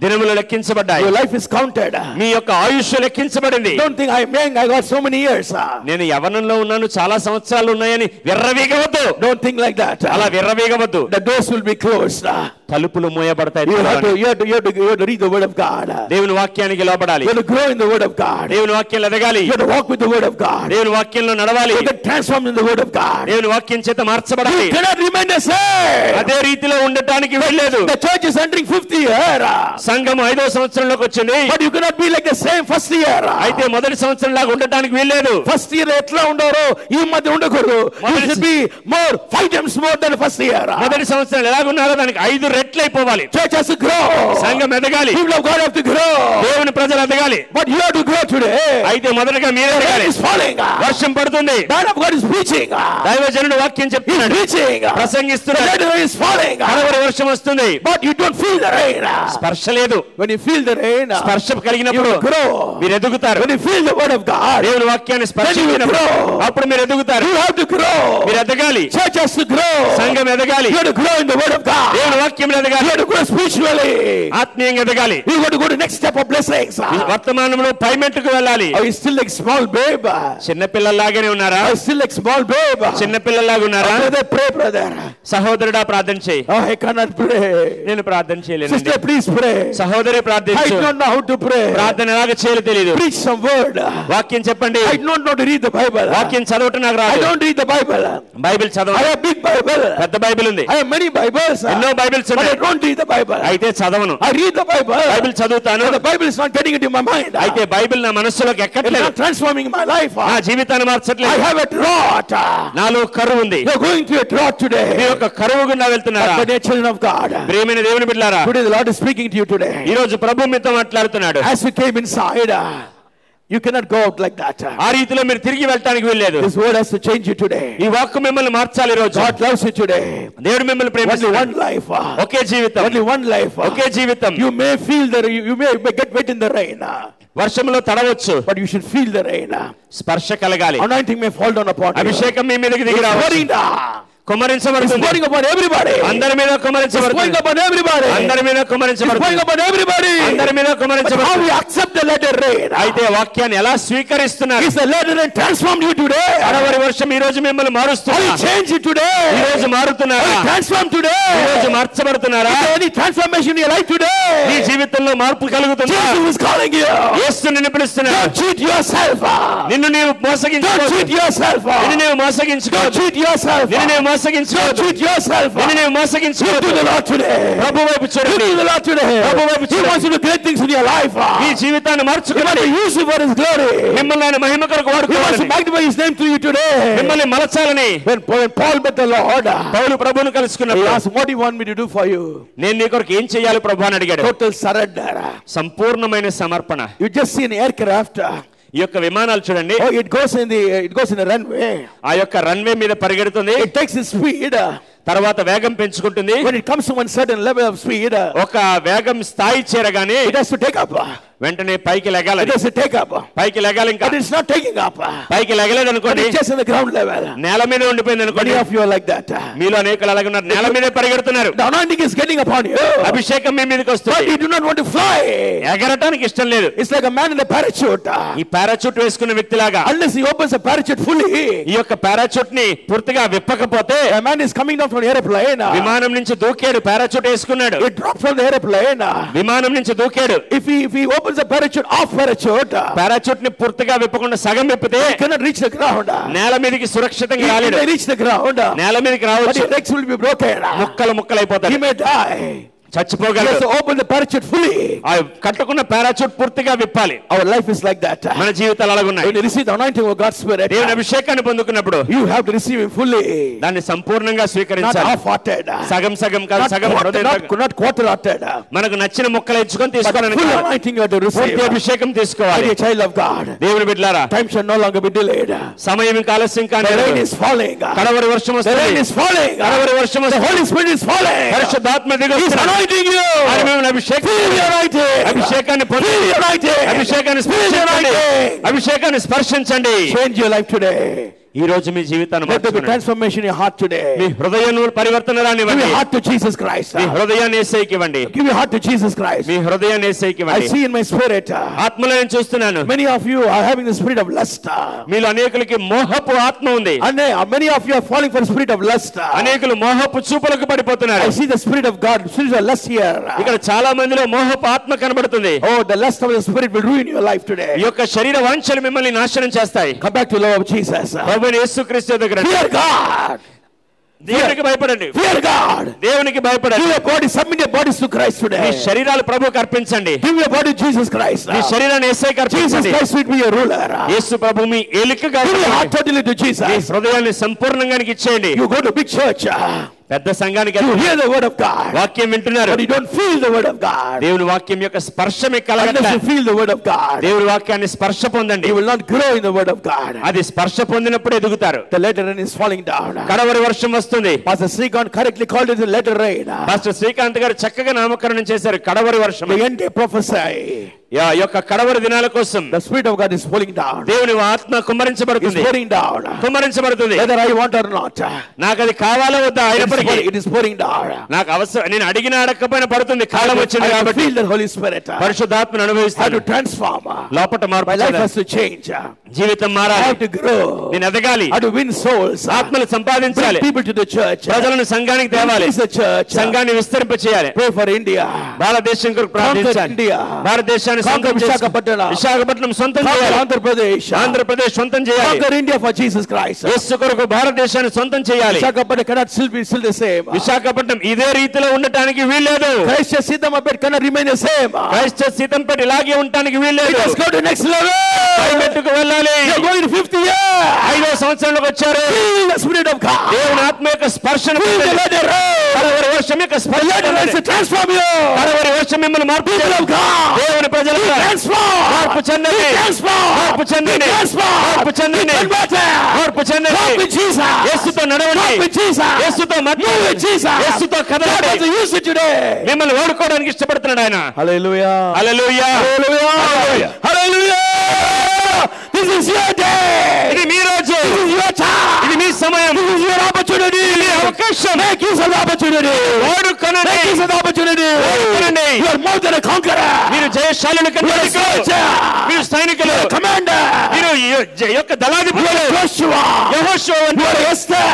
దినములు లెక్కించబడ్డాయి. Your life is counted. మీ యొక్క ఆయుష్ లెక్కించబడింది. Don't think I'm young, I got so many years. నేను యవ్వనంలో ఉన్నాను, చాలా సంవత్సరాలు ఉన్నాయని విర్రవీగవద్దు. Don't think like that. అలా విర్రవీగవద్దు. The doors will be closed. తలుపులు మూయబడతాయి. You have to read the word of God. దేవుని వాక్యానికి లోబడాలి. You have to grow in the word of God. దేవుని వాక్యంలో ఎదగాలి. You have to walk with the word of God. దేవుని వాక్యంలో నడవాలి. You get transformed in the word of God. దేవుని వాక్యం చేత మార్చబడాలి. You cannot remain the same. అదే రీతిలో ఉండటానికి వెళ్ళలేదు. The church is entering 5th year. సంఘం 5వ సంవత్సరంలోకి వచ్చింది. But you cannot be like the same first year. అయితే మొదటి సంవత్సరం లాగా ఉండటానికి వెళ్ళలేదు. First year ఎట్లా ఉండారో ఈ మధ్య ఉండకూడదు. You should be more 5 times more than first year. మొదటి సంవత్సరం ఎలాగున్నారో దానికి 5 రెట్లు అయిపోవాలి. Church has to grow. సంఘం ఎదగాలి. People of God have to grow. దేవుని ప్రజలు ఎదగాలి. But you have to grow today. అయితే మొదటగా మీరు The rain ఎదగాలి. is falling. వర్షం పడుతుంది. Man of God is preaching. దైవజనుడు వాక్యం He's చెప్తున్నాడు, preaching. The ప్రసంగిస్తున్నాడు. rain is falling. కడవరి వర్షం వస్తుంది. But you don't feel the rain. స్పర్శ లేదు. When you feel the rain, స్పర్శ you కలిగినప్పుడు will grow. మీరు ఎదుగుతారు. When you feel the word of God, దేవుని వాక్యాన్ని స్పర్శించినప్పుడు అప్పుడు మీరు ఎదుగుతారు. you have to grow. మీరు ఎదగాలి. Church has to grow. సంఘం ఎదగాలి. You have to grow in the word of God. దేవుని వాక్యంలో You ఎదగాలి. have to grow spiritually. ఆత్మీయంగా ఎదగాలి. You have to go to next step of blessings. వర్తమానంలో పై మెట్టుకు వెళ్ళాలి. Are you still like small babe? చిన్న పిల్లల్లాగానే ఉన్నారా? Are you still like small babe? చిన్న పిల్లల్లాగా ఉన్నారా? Brother, pray, brother. సహోదరుడా ప్రార్థన చేయి. Oh, I cannot pray. నేను ప్రార్థన చేయలేను. Sister, please pray. సహోదరి I ప్రార్థించు. don't know how to pray. ప్రార్థన ఎలాగ చేయాలో తెలియదు. Preach some word. వాక్యం చెప్పండి. I don't know to read the Bible. వాక్యం చదవటం నాకు I రాదు. don't read the Bible. Bible I చదవ. have big Bible. పెద్ద బైబిల్ ఉంది. I have many Bibles. ఎన్నో బైబిల్స్ But I ఉన్నాయి. don't read the Bible. అయితే చదవను. I read the Bible. Bible చదువుతాను. But the Bible is not getting into my mind. అయితే Bible నా మనస్సులోకి It is ఎక్కట్లేదు. not transforming my life. నా జీవితాన్ని I మార్చట్లేదు. have a drought. నాలో కరువు ఉంది. You're going through a drought me today. యొక్క కరువు గుండా వెళ్తున్నారా? But the children of God, ప్రియమైన దేవుని బిడ్డలారా, today the Lord is speaking to you today. ఈ రోజు ప్రభు మీతో మాట్లాడుతున్నాడు. As you came inside, you cannot go out like that. ఆ రీతిలో మీరు తిరిగి వెళ్ళటానికి వెళ్ళలేదు. This word has to change you today. ఈ వాక్కు మిమ్మల్ని మార్చాలి. ఈ రోజు God loves you today. దేవుడు మిమ్మల్ని Only ప్రేమిస్తున్నాడు. one life. ఒకే జీవితం. Only one life. ఒకే జీవితం. You may feel you may get wet in the rain, వర్షంలో తడవచ్చు. but you should feel the rain. స్పర్శ కలగాలి. Anointing may fall down upon you. అభిషేకం మీ మీదకి దిగి It's రావచ్చు. pouring down. It's కుమ్మరించబడుతుంది. pouring upon everybody. అందరి మీద It's pouring కుమ్మరించబడుతుంది. upon everybody. అందరి మీద It's pouring కుమ్మరించబడుతుంది. upon everybody. అందరి మీద But how కుమ్మరించబడుతుంది. we accept the latter rain? అయితే వాక్యాన్ని ఎలా స్వీకరిస్తున్నారు? Is the latter rain transformed you today? కడవరి వర్షం ఈ రోజు మిమ్మల్ని How you మారుస్తున్నా? change it ఈ today? రోజు How మారుతున్నారా? you transform ఈ రోజు today? మార్చబడుతున్నారా? Is there any transformation in your life నీ today? జీవితంలో మార్పు కలుగుతుందా? Jesus is calling you. యేసు నిన్ను పిలుస్తున్నాడు. Don't cheat yourself. నిన్ను నీవు Don't మోసగించుకోవద్దు. cheat yourself. నిన్ను నీవు Don't మోసగించుకోవద్దు. cheat yourself. నిన్ను నీవు Don't మోసగించుకోవద్దు. cheat yourself. నిన్ను నీవు Look to మోసగించుకోవద్దు. the Lord today. ప్రభు వైపు Look చూడండి. to the Lord today. Prabhu వైపు He చూడండి. wants to do great things in your life. Me He జీవితాన్ని wants మార్చుకోండి. to use you for His glory. మిమ్మల్ని ఆయన మహిమ కొరకు He wants to వాడుకోవాలని, magnify His name through you today. మిమ్మల్ని మలచాలని. When Paul met the Lord, పౌలు ప్రభువును he కలుసుకున్నప్పుడు asked, what do you want me to do for you? నేను నీ కొరకు ఏం చేయాలి ప్రభు అని అడిగాడు. Total surrender. సంపూర్ణమైన సమర్పణ. You just see an aircraft. ఈ యొక్క విమానాలు చూడండి. Oh, it goes in a runway. ఆ యొక్క రన్వే మీద పరిగెడుతుంది. It takes its speed. తర్వాత వేగం పెంచుకుంటుంది. When it comes to one certain level of speed, ఒక వేగం స్థాయి చేరగానే it has to take up. వెంటనే పైకి లెగాలి. It doesn't take up. పైకి లెగాలి ఇంకా. But it's not taking up. పైకి లెగలేదు అనుకోండి. It's just in the ground level. నేల మీద ఉండిపోయింది అనుకోండి. Many of you are like that. మీలో అనేకులు అలాగే ఉన్నారు. నేల మీదే పరిగెడుతున్నారు. The anointing is getting upon you. అభిషేకం మీ మీదకి వస్తుంది. But you do not want to fly. ఎగరటానికి ఇష్టం లేదు. It's like a man in a parachute. ఈ పారాచూట్ వేసుకున్న వ్యక్తిలాగా. Unless he opens the parachute fully. ఈ యొక్క పారాచూట్ ని పూర్తిగా విప్పకపోతే, a man is coming down from the airplane. విమానం నుంచి దూకాడు, పారాచూట్ వేసుకున్నాడు. It dropped from the airplane. విమానం నుంచి దూకాడు. If he opens the parachute off parachute, parachute ని పూర్తిగా విప్పకుండా సగం విప్పితే he cannot reach the ground. నేల మీదకి సురక్షితంగా He రాలేడు. may reach the ground. నేల మీదకి But రావచ్చు. his legs will be broken. ముక్కలు ముక్కలు అయిపోతాయి. He may die. చచ్చిపోగలడు. Just open the parachute fully. ఆ కట్టుకున్న పారాచూట్ పూర్తిగా విప్పాలి. Our life is like that. మన జీవితాలు అలాగే ఉన్నాయి. When you receive the anointing of God's Spirit, దేవుని అభిషేకాన్ని పొందుకున్నప్పుడు you have to receive Him fully. దాన్ని సంపూర్ణంగా Not స్వీకరించాలి. half-hearted. సగం సగం కాదు, సగం హృదయం. Not quarter-hearted. మనకు నచ్చిన ముక్కలు ఎంచుకొని But తీసుకోవాలని full కాదు. anointing you have to receive. పూర్తి అభిషేకం తీసుకోవాలి. Be a child of God. దేవుని బిడ్డలారా, Time shall no longer be delayed. సమయం ఇంకా ఆలస్యం The rain కాదు. is falling. కడవరి వర్షం The rain వస్తుంది. is falling. కడవరి వర్షం The వస్తుంది. Holy Spirit is falling. పరిశుద్ధాత్మ He's దిగొస్తున్నాడు. anointing you. ఆయన మిమ్మల్ని అభిషేకం Feel the anointing. అభిషేకాన్ని పొంది Feel the anointing. అభిషేకాన్ని Feel the స్పర్శించండి. anointing. అభిషేకాన్ని స్పర్శించండి. Change your life today. ఈ రోజు మీ జీవితాన్ని Let there be మార్చుకోండి. transformation in your heart me today. హృదయం పరివర్తన Give రానివ్వండి. your heart to Jesus Christ. మీ హృదయాన్ని యేసయ్యకి ఇవ్వండి. Give your heart to Jesus Christ. మీ హృదయాన్ని యేసయ్యకి I ఇవ్వండి. see in my spirit, ఆత్మలో నేను చూస్తున్నాను, many of you are having the spirit of lust. మీలో అనేకులకి మోహపు ఆత్మ ఉంది. And many of you are falling for the spirit of lust. అనేకులు మోహపు చూపులకు పడిపోతున్నారు. I see the spirit of God, spirit of lust here. ఇక్కడ చాలా మందిలో మోహపు ఆత్మ కనబడుతుంది. Oh, the lust of the spirit will ruin your life today. ఈ యొక్క శరీర వాంఛలు మిమ్మల్ని నాశనం చేస్తాయి. Come back to the love of Jesus. ప్రభువైన యేసుక్రీస్తు దగ్గర Fear God. దేవునికి భయపడండి. Fear God. దేవునికి భయపడండి. Give your body, submit your bodies to Christ me today. శరీరాలు ప్రభువుకు అర్పించండి. Give your body to Jesus Christ. మీ శరీరాన్ని యేసయ్యకి Jesus అర్పించండి. Christ will be your ruler. Yesu Prabhu me ఏలికగా Give your heart ఉండండి. totally to me Jesus. హృదయాన్ని సంపూర్ణంగా ఇచ్చేయండి. You go to big church. పెద్ద సంఘానికి You వెళ్తే hear the word of God. వాక్యం వింటున్నారు. But you don't feel the word of God. దేవుని వాక్యం యొక్క స్పర్శ మీకు Unless కలగట్లే. you feel the word of God, దేవుని వాక్యాన్ని స్పర్శ పొందండి. you will not grow in the word of God. అది స్పర్శ పొందినప్పుడు ఎదుగుతారు. The latter rain is falling down. కడవరి వర్షం వస్తుంది. Pastor Srikanth correctly called it the latter rain. Pastor Srikanth గారు చక్కగా నామకరణం చేశారు కడవరి వర్షం. The end day prophesy. యొక్క కడవరి దినాల కోసం The spirit of God is falling down. దేవుని ఆత్మ It's కుమ్మరించబడుతుంది. pouring down. కుమ్మరించబడుతుంది. Whether I want or not, నాకు అది కావాలా వద్దా అయినప్పటికీ it is pouring down. నాకు అవసరం, నేను అడిగిన అడగకపోయినా పడుతుంది. I కాలం have వచ్చింది to కాబట్టి feel the Holy Spirit. I పరిశుద్ధాత్మను have అనుభవిస్తాను. to transform. లోపట మార్పు My life చెందాలి. has to change. జీవితం I మారాలి. have to grow. నేను ఎదగాలి. I have to win souls. ఆత్మలు Bring సంపాదించాలి. people to the church. ప్రజలను సంఘానికి తేవాలి. Increase the church. సంఘాన్ని విస్తరింప చేయాలి. Pray for India. భారతదేశం కొరకు Conquer ప్రార్థించాలి. India. భారతదేశాన్ని Conquer సొంతం చేసుకో- Visakhapatnam. విశాఖపట్నం సొంతం Conquer చేయాలి. Andhra Pradesh. ఆంధ్రప్రదేశ్ సొంతం చేయాలి. Conquer India for Jesus Christ. యేసు కొరకు భారతదేశాన్ని సొంతం చేయాలి. Visakhapatnam cannot still be the same. Visakhapatnam ఇదే రీతిలో ఉండటానికి వీల్లేదు. Christ Siddhamapet cannot remain the same. క్రైస్త Seethampeta ఇలాగే ఉండటానికి It వీల్లేదు. must go to next level. పైమెట్టుకు వెళ్ళాలి. You're going to 50 years. 5వ సంవత్సరంలోకి వచ్చారు. Feel the Spirit of God. దేవుని ఆత్మ యొక్క స్పర్శను Feel the పొందండి. latter rain. కడవరి వర్షం యొక్క The స్పర్శ latter rain పొందండి. to transform you. కడవరి వర్షం మిమ్మల్ని మార్పు People చేయాలి. of God. దేవుని ప్రజలుగా Transform. మార్పు చెందండి. Transform. మార్పు చెందండి. Transform. మార్పు చెందండి. Converted. మార్పు చెందండి. Walk with Jesus. యేసుతో నడవండి. Walk with Jesus. యేసుతో Move మాట్లాడండి. with Jesus. యేసుతో God కదలండి. wants to use it today. మిమ్మల్ని వాడుకోవడానికి ఇష్టపడుతున్నాడు ఆయన. Hallelujah. Hallelujah. Hallelujah. Hallelujah. This is your day. ఇది మీ రోజు. This is your time. ఇది మీ సమయం. This is your opportunity. మీ అవకాశం. Make use of the opportunity. వాడుకొనండి. Make use of the opportunity. వాడుకొనండి. You are more than a conqueror. మీరు జయశాలులు You are a కనుక soldier. మీరు సైనికులు. You are a commander. మీరు ఈ యొక్క You దళాధిపతులు. are Joshua. యెహోషువ You వంటి are Esther.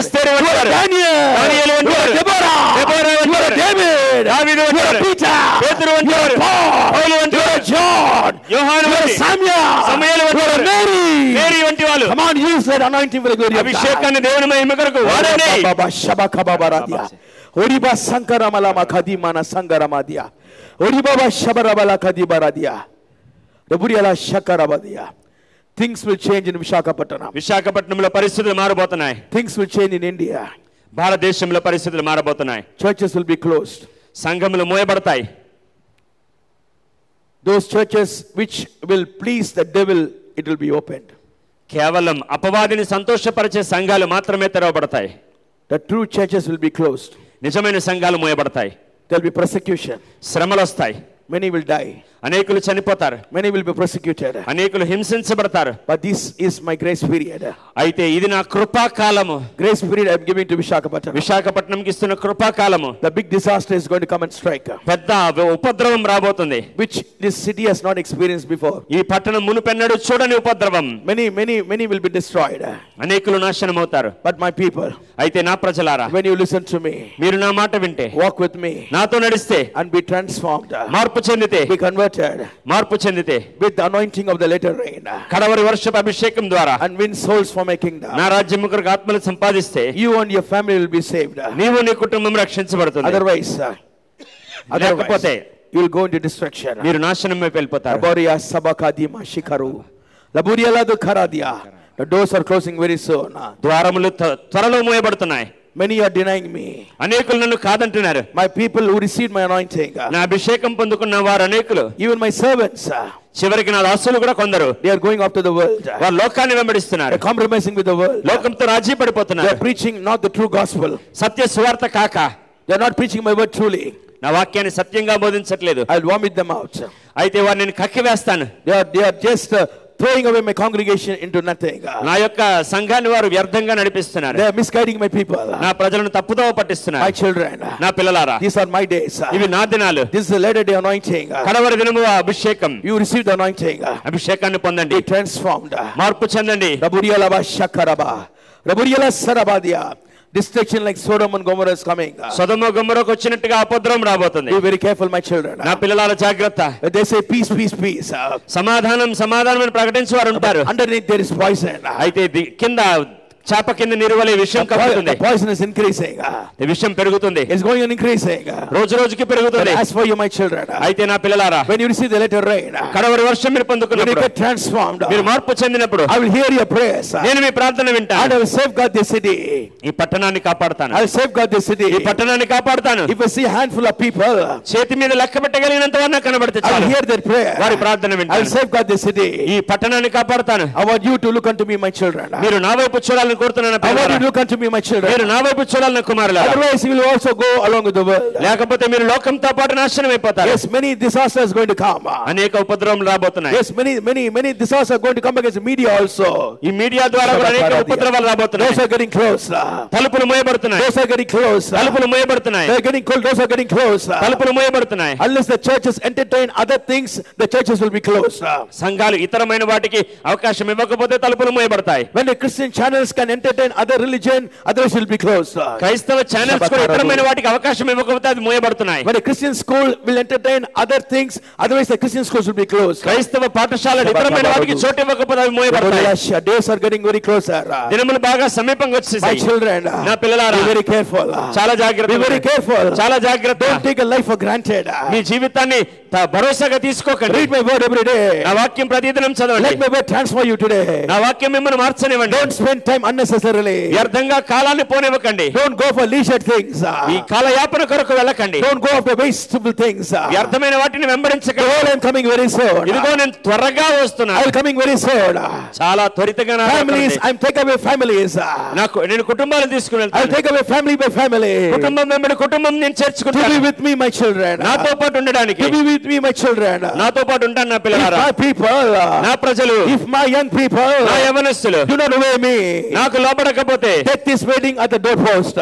Esther You are వంటి Daniel. దానియేలు వంటి You are వారు. Deborah. దెబోరా వంటి You are వారు. David. దావీదు వంటి You are వారు. Peter. పేతురు వంటి You are వారు. Paul. పౌలు వంటి You are వారు. John. యోహాను You are వంటి Samuel. సమూయేలు వంటి You are వారు. Mary. మేరీ వంటి వాళ్ళు. Come on, use that anointing for the glory of God. అభిషేకాన్ని దేవుని మహిమ కొరకు వాడండి. Baba Shabakababaradia. Oriba Sankaramala Kadimana Sangaramadia. Oribaba Shabarabala Kadibaradia. The Buriala Shakarabadia. Things will change in Visakhapatnam. విశాఖపట్నంలో పరిస్థితులు మారబోతున్నాయి. Things will change in India. భారతదేశంలో పరిస్థితులు మారబోతున్నాయి. Churches will be closed. సంఘములు మూయబడతాయి. Those churches which will please the devil, it will be opened. కేవలం అపవాదిని సంతోషపరిచే సంఘాలు మాత్రమే తెరవబడతాయి. The true churches will be closed. నిజమైన సంఘాలు మూయబడతాయి. There will be persecution. శ్రమలు వస్తాయి. Many will die. అనేకులు చనిపోతారు, many will be persecuted, అనేకులు హింసించబడతారు. but this is my grace period. అయితే ఇది నా కృపా కాలము. Grace period I am giving to Visakhapatnam. విశాఖపట్నంకి ఇస్తున్న కృపా కాలము. The big disaster is going to come and strike, పెద్ద ఉపద్రవం రాబోతుంది, which this city has not experienced before. ఈ పట్టణం మునుపెన్నడూ చూడని ఉపద్రవం. Many will be destroyed, అనేకులు నాశనం అవుతారు. but my people, అయితే నా ప్రజలారా, when you listen to me, మీరు నా మాట వింటే, walk with me, నాతో నడిస్తే, and be transformed, మార్పు చెందితే, be converted మార్పు చెందితే, with the anointing of the latter rain, కడవరి వర్షపు అభిషేకం ద్వారా, and win souls for my kingdom, నా రాజ్యము కొరకు ఆత్మలు సంపాదిస్తే, you and your family will be saved. నీవు నీ కుటుంబం రక్షించబడుతుంది. Otherwise లేకపోతే you will go into destruction. మీరు నాశనం వైపు వెళ్ళిపోతారు. Laboria sabakadima shikaru laburia ladu karadia. The doors are closing very soon. ద్వారములు త్వరలో మూయబడుతున్నాయి. Many are denying me. అనేకులు నన్ను కాదంటున్నారు. My people who received my anointing, నా అభిషేకం పొందుకున్న వారు అనేకులు, even my servants, చివరికి నా దాసులు కూడా కొందరు, they are going after the world. వారు లోకాన్ని వెంబడిస్తున్నారు, They are compromising with the world. లోకంతో రాజీ They పడిపోతున్నారు. are preaching not the true gospel. సత్య సువార్త కాక, They are not preaching my word truly. నా వాక్యాన్ని సత్యంగా బోధించట్లేదు. I will vomit them out. అయితే వారిని నేను కక్కివేస్తాను. They are just throwing away my congregation into nothing. నా యొక్క సంఘాన్ని వారు వ్యర్థంగా నడిపిస్తున్నారు. They are misguiding my people. నా ప్రజలను తప్పుదోవ పట్టిస్తున్నారు. My children, నా పిల్లలారా, these are my days. ఇవి నా దినాలు. This is the latter day anointing. కడవరి దినము అభిషేకం. You receive the anointing. అభిషేకాన్ని పొందండి, Be transformed. మార్పు చెందండి. Raburialaba shakaraba. Raburiala sarabadia. Destruction like Sodom and Gomorrah is coming. సొదొమ గొమొరకు వచ్చినట్టుగా అపద్రవం రాబోతుంది. Be very careful, my children. నా పిల్లల జాగ్రత్త. When they say peace, peace, peace, సమాధానం సమాధానం అని ప్రకటించే వారు ఉంటారు. underneath there is poison. అయితే కింద చాప కింద నిరువలే విషయం కలుగుతుంది. The poison is increasing. ఈ విషయం పెరుగుతుంది. It's going on increasing. రోజు రోజుకి పెరుగుతుంది. As for you, my children, అయితే నా పిల్లలారా, when you receive the latter rain, కడవరి వర్షం మీరు when you పొందుకున్నప్పుడు, get transformed, మీరు మార్పు చెందినప్పుడు, I will hear your prayers. నేను మీ ప్రార్థన And వింటాను. I will safeguard this city. ఈ పట్టణాన్ని కాపాడుతాను. I will safeguard this city. ఈ పట్టణాన్ని కాపాడుతాను. If I see a handful of people, చేతి మీద లెక్క పెట్టగలిగినంత వారు నాకు కనబడితే I will చాలు. hear their prayer. వారి ప్రార్థన I will వింటాను. safeguard this city. ఈ పట్టణాన్ని కాపాడుతాను. I want you to look unto me, my children. మీరు నా వైపు చూడాలని కోరుతున్నాను I want పిల్లలారా. you to look unto me, my children. మీరు నా వైపు చూడాలని కుమారులారా. Otherwise, you will also go along with the world. లేకపోతే మీరు లోకంతో పాటు నాశనం అయిపోతారు. Yes, many disasters are going to come. అనేక ఉపద్రవం రాబోతున్నాయి. Yes, many disasters are going to come against the media also. ఈ మీడియా ద్వారా కూడా అనేక ఉపద్రవాలు రాబోతున్నాయి. Those are getting close. తలుపులు మూయబడుతున్నాయి. Those are getting close. తలుపులు మూయబడుతున్నాయి. They are getting cold. Those are getting close. తలుపులు మూయబడుతున్నాయి. Unless the churches entertain other things, the churches will be closed. సంఘాలు ఇతరమైన వాటికి అవకాశం ఇవ్వకపోతే తలుపులు మూయబడతాయి. When the Christian channels can entertain other religion, others will be closed. క్రైస్తవ channels కూడా ఇతరమైన వాటికి అవకాశం ఇవ్వకపోతే అది మూయబడుతున్నాయి. When a Christian school will entertain other things, otherwise the Christian schools will be closed. క్రైస్తవ పాఠశాలలు ఇతరమైన వాటికి చోటు ఇవ్వకపోతే అవి మూయబడతాయి. Days are getting very closer. దినములు బాగా సమీపంగా My వచ్చేసాయి. children, నా పిల్లలారా, be very careful. చాలా జాగ్రత్త. Be very careful. చాలా జాగ్రత్త. Don't take a life for granted. మీ జీవితాన్ని భరోసాగా తీసుకోకండి. Read my word every day. నా వాక్యం ప్రతిదినం చదవండి. Let my word transform you today. నా వాక్యం మిమ్మల్ని మార్చనివ్వండి. Don't spend time unnecessarily. వ్యర్థంగా కాలాన్ని పోనివ్వకండి. Don't go for leisure things. ఈ కాలయాపన కొరకు వెళ్ళకండి. Don't go after wasteful things. వ్యర్థమైన వాటిని వెంబడించకండి. Behold, I am coming very soon. ఇదిగో నేను త్వరగా వస్తున్నాను. I am coming very soon. చాలా త్వరితగా నా Families, I am taking away families. నేను కుటుంబాలను తీసుకుని I will వెళ్తాను. take away family by family. కుటుంబం వెంబడి కుటుంబం నేను To be చేర్చుకుంటాను. with me, my children. నాతో పాటు ఉండడానికి. To be with me, my children. నాతో పాటు ఉంటాను నా If పిల్లలారా. my people, నా ప్రజలు, if my young people నా యవనస్తులు do not obey me, నాకు లోబడకపోతే death is waiting at the doorpost.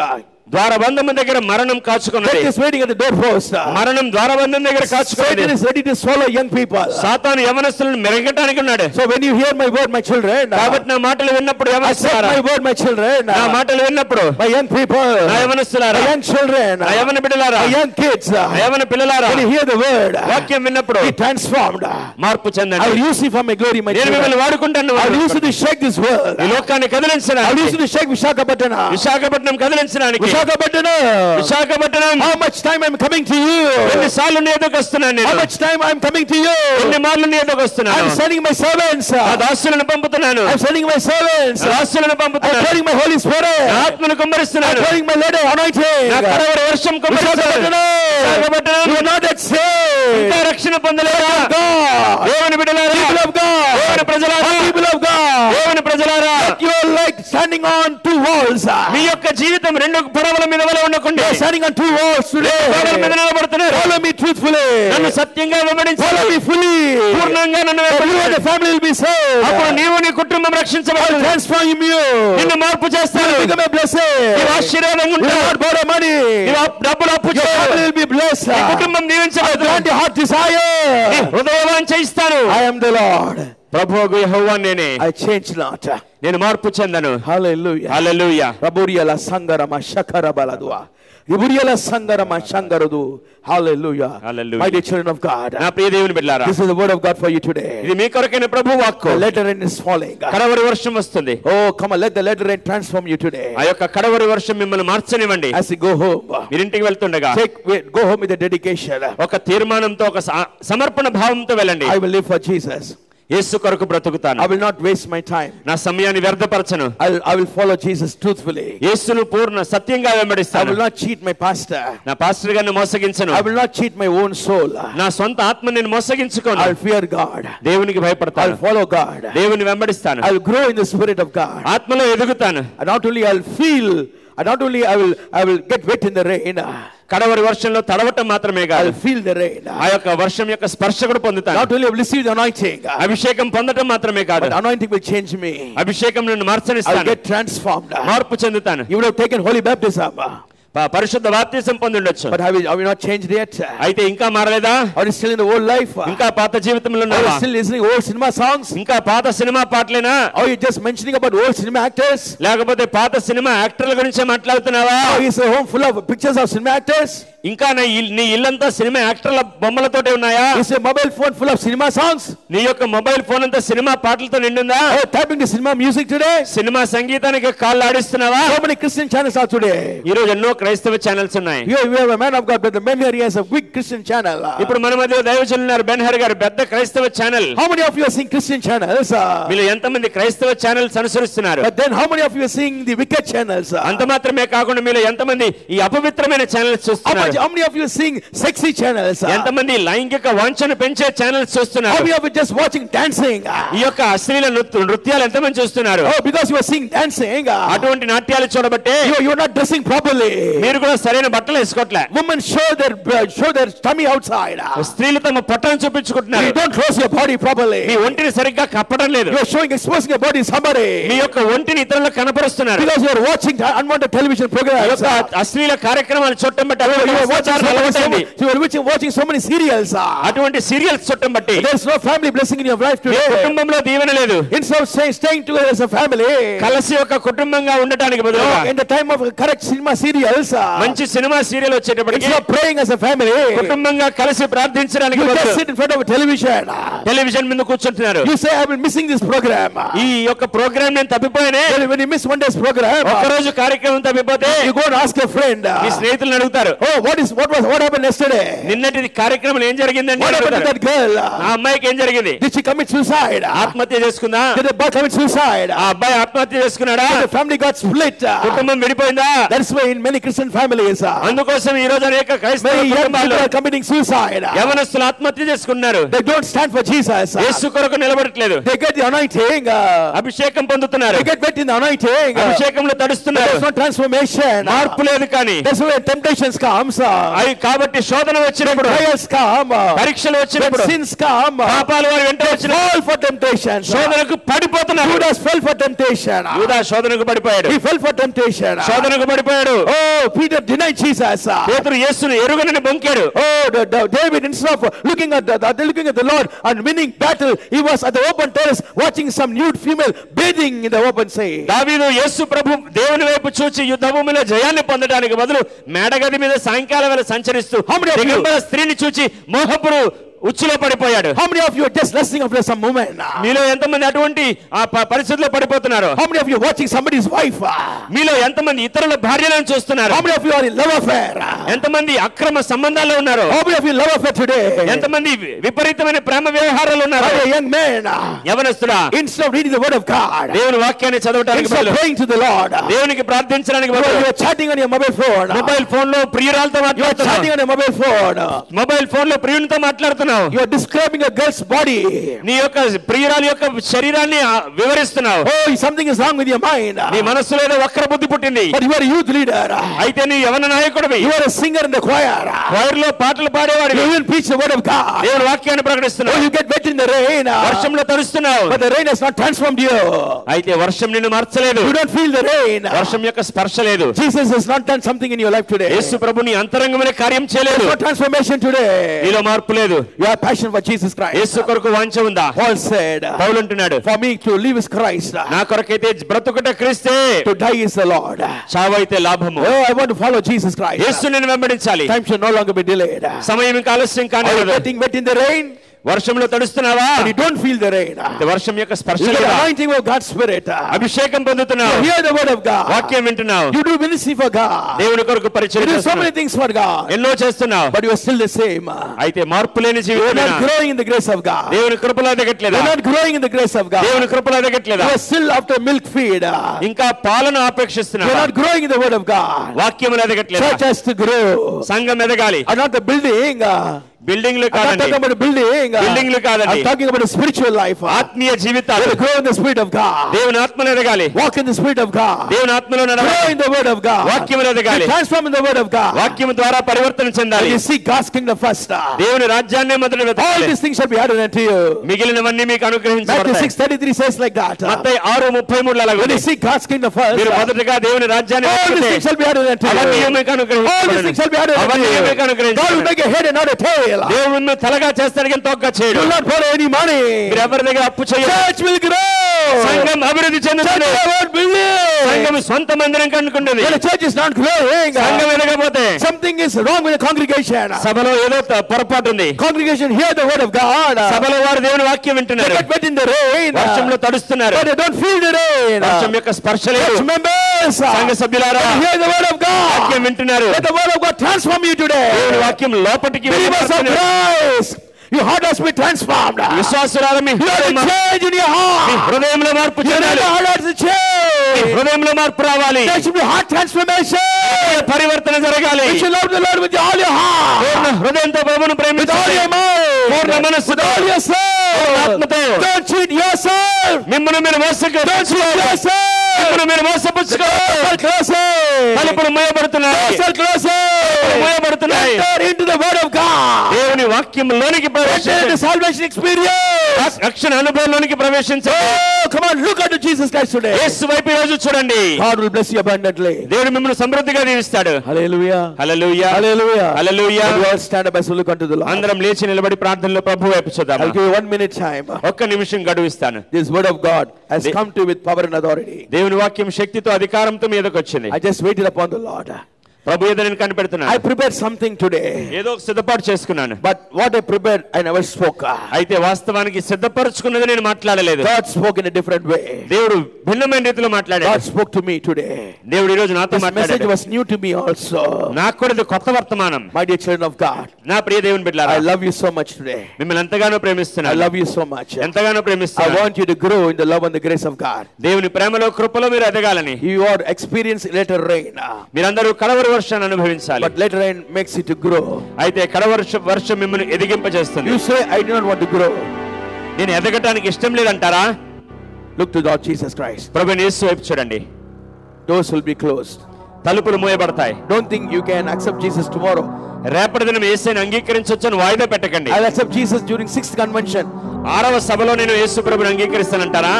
ద్వారబంధము దగ్గర మరణం కాచుకున్నది. Death is waiting at the doorpost. మరణం ద్వారబంధం దగ్గర Satan కాచుకున్నది. is ready to swallow young people. సాతాను యవనస్తులను మెరగటానికి ఉన్నాడు. So when you hear my word, my children, కాబట్టి నా మాటలు విన్నప్పుడు accept యవనస్తులారా, my word, my children, నా మాటలు విన్నప్పుడు my young people, నా యవనస్తులారా, my young children, నా యవన బిడ్డలారా, my young kids, నా యవన పిల్లలారా, when you hear the word, వాక్యం విన్నప్పుడు be transformed. మార్పు I చెందండి. will use it for my glory, my నేను children. మిమ్మల్ని వాడుకుంటాను. I will use it to shake this world. ఈ లోకాన్ని I will use కదిలించడానికి, it to shake Visakhapatnam. Visakhapatnam కదిలించడానికి. Visakhapatnam. Visakhapatnam How much time I'm coming to you? ఎన్నిసార్లు నీ ఎదుకు వస్తున్నాను How నేను? much time I'm coming to you? ఎన్ని మార్లు నీ ఎదుకు వస్తున్నాను? I'm sending my servants. నా దాసులను పంపుతున్నాను. I'm sending my servants. నా దాసులను I'm పంపుతున్నాను. pouring my Holy నా Spirit. ఆత్మను I'm కుమ్మరిస్తున్నాను. pouring my latter anointing. నా కడవరి వర్షం కుమ్మరిస్తున్నాను. Visakhapatnam You are not yet saved. ఇంకా రక్షణ పొందలేదా? God. దేవుని బిడ్డలారా, People of God. దేవుని ప్రజలారా, People of God. దేవుని ప్రజలారా, You are like stand standing on two walls. మీ యొక్క జీవితం రెండు పడవల మీద ఉండకుండా You are standing on two walls today. పడవల మీద నిలబడుతున్నారు. Follow me truthfully. నన్ను సత్యంగా వెంబడించు. Follow me fully. పూర్ణంగా నన్ను You and వెంబడించు. the family will be saved. అప్పుడు నీవు నీ కుటుంబం రక్షించబడుతుంది. Transform you. నిన్ను మార్పు చేస్తాను. Become a blessing. నీవు ఆశీర్వాదంగా You ఉంటావు. will not borrow money. నీవు డబ్బులు అప్పు Your చేయవు. family will be blessed. నీ కుటుంబం I దీవించబడుతుంది. grant your heart desire. హృదయవాంఛ ఇస్తాను. I am the Lord. ప్రభువు యెహోవా నేనే. I change not. నేను మార్పు చెందను. Hallelujah. Hallelujah. Raburiala sangarama shakara baladua. Raburiala sangarama shangaradu. Hallelujah. Hallelujah. My dear children of God. నా ప్రియ దేవుని బిడ్డలారా, This is the word of God for you today. ఇది మీ కొరకైన ప్రభు వాక్కు. The letter rain is falling. కడవరి వర్షం వస్తుంది. Oh, come on, let the letter rain transform you today. ఆ యొక్క కడవరి వర్షం మిమ్మల్ని మార్చనివ్వండి. As you go home, మీరింటికి వెళ్తుండగా go home with a dedication. ఒక తీర్మానంతో ఒక సమర్పణ భావంతో వెళ్ళండి. I will live for Jesus. యేసు కొరకు బ్రతుకుతాను. I will not waste my time. నా సమయాన్ని వ్యర్థపరచను. I will follow Jesus truthfully. యేసును పూర్ణ సత్యంగా I వెంబడిస్తాను. will not cheat my pastor. నా పాస్టర్ గారిని మోసగించను. I will not cheat my own soul. నా సొంత ఆత్మ నేను మోసగించుకోను. I will fear God. దేవునికి I భయపడతాను. will follow God. దేవుని వెంబడిస్తాను. I will grow in the spirit of God. ఆత్మలో ఎదుగుతాను. And not only I will feel, and not only I will get wet in the rain. కడవరి వర్షంలో తడవటం మాత్రమే I కాదు, will feel the rain. ఆ యొక్క వర్షం యొక్క స్పర్శ కూడా పొందుతాను. Not only I will receive the anointing, అభిషేకం పొందటం మాత్రమే కాదు, but anointing will change me. అభిషేకం నన్ను I will మార్చనిస్తాను. get transformed. మార్పు చెందుతాను. You would have taken holy baptism, పరిశుద్ధ బాప్తిసం పొంది ఉండొచ్చు. but are we not changed yet? అయితే ఇంకా మారలేదా? Are you still in the old life? ఇంకా పాత జీవితంలో Are you ఉన్నావా? still listening old cinema songs? ఇంకా పాత cinema పాటలేనా? Are you just mentioning about old cinema actors? లేకపోతే పాత సినిమా యాక్టర్ల గురించే మాట్లాడుతున్నావా? Or is a home full of pictures of cinema actors? ఇంకా నీ ఇల్లంతా సినిమా యాక్టర్ల బొమ్మలతోటే ఉన్నాయా? Is a mobile phone full of cinema songs? నీ యొక్క మొబైల్ ఫోన్ అంతా సినిమా పాటలతో నిండుందా? Are you tapping the cinema music today? Cinema సంగీతానికి కాళ్ళు ఆడిస్తున్నావా? How many Christian channels are today? ఈ రోజు ఎన్నో క్రైస్తవ ఛానల్స్ ఉన్నాయి. Here we have a man of God, but the man here he has a big Christian channel. ఇప్పుడు మన మధ్య దైవజనులు ఉన్నారు, బెన్హర్ గారు, పెద్ద క్రైస్తవ channel. How many of you are seeing Christian channels? మీరు ఎంతమంది క్రైస్తవ ఛానల్స్ అనుసరిస్తున్నారు? But then how many of you are seeing the wicked channels? అంత మాత్రమే కాకుండా మీరు ఎంతమంది ఈ అపవిత్రమైన ఛానల్స్ చూస్తున్నారు? How many of you are seeing sexy channels? ఎంతమంది లైంగిక వాంఛను పెంచే ఛానల్స్ How చూస్తున్నారు? many of you just watching dancing? ఈ యొక్క అశ్లీల నృత్యాలు ఎంతమంది చూస్తున్నారు? Oh, because you are seeing dancing. అటువంటి నాట్యాలు చూడబట్టే You are not dressing properly. మీరు కూడా సరైన బట్టలు వేసుకోవట్లే. Women show their tummy outside. స్త్రీలు తమ పొట్టను You చూపించుకుంటున్నారు. don't close your body properly. మీ ఒంటిని సరిగ్గా కప్పడం లేదు. You are showing, exposing your body to somebody. మీ యొక్క ఒంటిని ఇతరులకు కనపరుస్తున్నారు. Because you are watching unwanted television ఈ programs. యొక్క అశ్లీల కార్యక్రమాలు చూడటం బట్టి You are అలవాటైంది. watching so many serials. అటువంటి సీరియల్స్ చూడటం బట్టి There is no family blessing in your life me today. కుటుంబంలో దీవెన లేదు. Instead of staying together as a family, కలిసి ఒక కుటుంబంగా ఉండటానికి బదులుగా in the time of correct cinema serials, మంచి సినిమా సీరియల్ వచ్చేటప్పటికి instead of praying as a family, కుటుంబంగా కలిసి ప్రార్థించడానికి you just బదులు sit in front of a television. Television మీద కూర్చుంటున్నారు. You say, I've been missing this program. ఈ యొక్క ప్రోగ్రామ్ నేను తప్పిపోయానే. When you miss one day's program, ఒక్కరోజు కార్యక్రమం తప్పిపోతే you go and ask a friend, మీ స్నేహితులను అడుగుతారు, oh, what happened yesterday? నిన్నటి కార్యక్రమం ఏం జరిగిందండి? What happened to that girl? ఆ అమ్మాయికి ఏం జరిగింది? Did she commit suicide? ఆత్మహత్య చేసుకుందా? Did the boy commit suicide? ఆ అబ్బాయి ఆత్మహత్య చేసుకున్నాడా? The family got split. కుటుంబం విడిపోయిందా? That's why in many Christian families, అందుకోసం ఈ రోజు అనేక క్రైస్తవ many young people కుటుంబాలు are committing suicide. యవనస్తులు ఆత్మహత్య చేసుకున్నారు. They don't stand for Jesus. యేసు కొరకు నిలబడట్లేదు. They get the anointing. అభిషేకం పొందుతున్నారు. They get wet in the anointing. అభిషేకంలో తడుస్తున్నారు. There's no transformation. మార్పు లేదు. కానీ That's why temptations comes. అవి కాబట్టి శోధన వచ్చినప్పుడు, Trials come. పరీక్షలు When వచ్చినప్పుడు, sins come. పాపాలు వారి వెంట They వచ్చినప్పుడు fall for temptation. శోధనకు పడిపోతున్నారు. Judas fell for temptation. యూదా శోధనకు పడిపోయాడు. He fell for temptation. శోధనకు పడిపోయాడు. Oh, Peter denied Jesus. పేతురు యేసును ఎరుగనని బొంకాడు. Oh, David, instead of looking at the Lord and winning battle, he was at the open terrace watching some nude female bathing in the open sea. దావీదు యేసు ప్రభు దేవుని వైపు చూచి యుద్ధ భూమిలో జయాన్ని పొందడానికి బదులు మేడగది మీద సాయంకాలం వేళ సంచరిస్తూ దిగంబర స్త్రీని చూచి మోహపురు ఉచ్చులో పడిపోయాడు. How many of you are just lusting after some woman? మీలో ఎంతమంది అటువంటి ఆ పరిస్థితుల్లో పడిపోతున్నారు? How many of you are watching somebody's wife? మీలో ఎంతమంది ఇతరుల భార్యలను చూస్తున్నారు? How many of you are in love affair? ఎంతమంది అక్రమ సంబంధాల్లో ఉన్నారు? How many of you love affair today? ఎంతమంది విపరీతమైన ప్రేమ వ్యవహారాలు ఉన్నారు? How young man? యవనస్తుడా, Instead of reading the word of God, దేవుని వాక్యాన్ని చదవడానికి instead బదులు, of praying to the Lord, దేవునికి ప్రార్థించడానికి you బదులు are chatting on your mobile phone. Mobile phone లో ప్రియురాలతో You are మాట్లాడుతున్నారు. chatting on your mobile phone. Mobile phone లో ప్రియునితో మాట్లాడుతున్నారు. వివరిస్తున్నావు. You are describing a girl's body. నీ యొక్క ప్రియురాలి యొక్క శరీరాన్ని వివరిస్తున్నావు. Oh, something is wrong with your mind. నీ మనస్సులో ఏదో వక్ర బుద్ధి పుట్టింది. But you are a youth leader. అయితే నీ యవన నాయకుడివి. You are a singer in the choir. choir లో పాటలు పాడేవాడివి. You will preach the word of God. దేవుని వాక్యాన్ని ప్రకటిస్తున్నావు. Oh, you get wet in the rain. వర్షంలో తడుస్తున్నావు. But the rain has not transformed you. అయితే వర్షం నిన్ను మార్చలేదు. You don't feel the rain. వర్షం యొక్క స్పర్శ లేదు. Jesus has not done something in your life today. యేసు ప్రభు నీ అంతరంగంలో కార్యం చేయలేదు. No transformation today. నీలో మార్పు లేదు. You have passion for Jesus Christ. యేసు కొరకు వాంఛ ఉందా? Paul said, పౌలు అంటున్నాడు, for me to live is Christ. నా కొరకైతే బ్రతుకుట క్రీస్తే, to die is the Lord. చావైతే లాభము. Oh, I want to follow Jesus Christ. యేసుని వెంబడించాలి. Time should no longer be delayed. సమయం ఇంకా ఆలస్యం కానే లేదు. Getting wet in the rain. వర్షంలో తడుస్తున్నావా? But you don't feel the rain. వర్షం యొక్క స్పర్శ You లేదా? get anointing of God's Spirit. అభిషేకం పొందుతున్నావు. You hear the word of God. వాక్యం వింటున్నావు. You do ministry for God. దేవుని కొరకు పరిచయం You do so చేస్తున్నావు. many things for God. ఎన్నో చేస్తున్నావు. But you are still the same. అయితే మార్పు లేని You are జీవితం. not growing in the grace of God. దేవుని కృపలో ఎదగట్లేదా? You are not growing in the grace of God. దేవుని కృపలో ఎదగట్లేదా? You are still after milk feed. ఇంకా పాలను You ఆపేక్షిస్తున్నావా? are not growing in the word of God. వాక్యములు ఎదగట్లేదా? Church has to grow. సంఘం ఎదగాలి. And not the building. బిల్డింగ్లు I'm not కాదండి. talking about a building. బిల్డింగ్లు కాదండి. I'm talking about a spiritual life. ఆత్మీయ జీవితాలు. You grow in the Spirit of God. దేవుని ఆత్మలో ఎదగాలి. Walk in the Spirit of God. దేవుని ఆత్మలో Grow నడవాలి. in the word of God. వాక్యములో You ఎదగాలి. transform in the word of God. వాక్యము ద్వారా పరివర్తన And చెందాలి. you seek God's kingdom first. దేవుని రాజ్యాన్నే మొదలు All వెతకాలి. these things shall be added unto you. మిగిలినవన్నీ మీకు Matthew అనుగ్రహించబడతాయి. 6:33 says like that. మత్తయి 6:33 అలాగే When you ఉంది. seek God's kingdom first, మీరు మొదటగా దేవుని రాజ్యాన్ని all these వెతికితే things shall be added unto అవన్నీ you. మీకు All these things అనుగ్రహించబడతాయి. shall be added unto అవన్నీ మీకు you. God will అనుగ్రహించబడతాయి. make a head and not a tail. దేవుని తలగా చేస్తాడు కానీ తోగ్గా You చేయడు. will not borrow any money. మీరు ఎవరి దగ్గర అప్పు చేయరు. Church will grow. సంఘం అభివృద్ధి Church చెందుతుంది. will not building. సంఘం సొంత మందిరం కనుకుంటుంది. When a church is not growing, సంఘం ఎదగకపోతే something is wrong with the congregation. సభలో ఏదో పొరపాటు ఉంది. Congregation hear the word of God. సభలో వారు దేవుని వాక్యం They వింటున్నారు. get wet in the rain. వర్షంలో తడుస్తున్నారు. But they don't feel the rain. వర్షం యొక్క స్పర్శ లేదు. Church members, సంఘ సభ్యులారా hear the word of God. వాక్యం వింటున్నారు. Let the word of God transform you today. దేవుని వాక్యం లోపటికి Believers of వెళ్ళిపోతున్నారు. Christ, your heart has been transformed. విశ్వాసులారా మీ You have to change in your me heart. హృదయంలో మార్పు Your చెందాలి. heart has to change. హృదయంలో మార్పు రావాలి. There should be heart transformation. పరివర్తన జరగాలి. You should love the Lord with all your Purna heart, హృదయంతో ప్రభువును with all ప్రేమించాలి. your పూర్ణ mind, మనస్సుతో, with all your soul. ఆత్మతో. Don't cheat yourself. మిమ్మల్ని మీరు Don't cheat మోసపుచ్చుకోవాలి. yourself. మిమ్మల్ని మీరు మోసపుచ్చుకోవాలి. Closer. తలుపులు మూయబడుతున్నాయి. Closer. మూయబడుతున్నాయి. Enter into the word of God. దేవుని వాక్యంలోనికి Enter into ప్రవేశించండి. salvation experience. రక్షణ అనుభవంలోనికి ప్రవేశించండి. Oh, come on, look unto Jesus Christ today. యేసు వైపు ఈ రోజు చూడండి. God will bless you abundantly. దేవుడు మిమ్మల్ని సమృద్ధిగా దీవిస్తాడు. Hallelujah. Hallelujah. Hallelujah. Hallelujah. And we all stand up as we look unto the Lord. అందరం లేచి నిలబడి ప్రార్థనలో ప్రభు వైపు చూద్దాం. I'll give you 1 minute time. ఒక్క నిమిషం గడువు ఇస్తాను. This word of God has come to you with power and authority. దేవుని వాక్యం శక్తితో అధికారంతో మీ ఎదుకు వచ్చింది. I just waited upon the Lord. ప్రభు ఏదో నేను I కనిపెడుతున్నాను. prepared something today. ఏదో ఒక సిద్ధపాటు చేసుకున్నాను. But what I prepared, I never spoke. అయితే వాస్తవానికి సిద్ధపరచుకున్నది నేను మాట్లాడలేదు. God spoke in a different way. దేవుడు భిన్నమైన రీతిలో God మాట్లాడాడు. spoke to me today. దేవుడు ఈ రోజు నాతో This message మాట్లాడాడు. was new to me also. నాకు కూడా ఇది కొత్త వర్తమానం. My dear children of God, నా ప్రియ దేవుని బిడ్డలారా, I love you so much today. మిమ్మల్ని ఎంతగానో I ప్రేమిస్తున్నాను. love you so much. ఎంతగానో I ప్రేమిస్తున్నాను. want you to grow in the love and the grace of God. దేవుని ప్రేమలో కృపలో మీరు ఎదగాలని. You are experience later rain, మీరందరూ కడవరి వర్షాన్ని అనుభవించాలి. but later rain makes you to grow. అయితే వర్షం మిమ్మల్ని ఎదిగింపజేస్తుంది. You say, I do not want to grow. నేను ఎదగటానికి ఇష్టం లేదంటారా? Look to Lord Jesus Christ. ప్రభువైన యేసు వైపు చూడండి. Doors will be closed. తలుపులు మూయబడతాయి. Don't think you can accept Jesus tomorrow. రేపటి దినం యేసుని అంగీకరించొచ్చని వాయిదా పెట్టకండి. I'll accept Jesus during 6th convention. 6వ సభలో నేను యేసు ప్రభువుని అంగీకరిస్తానంటారా?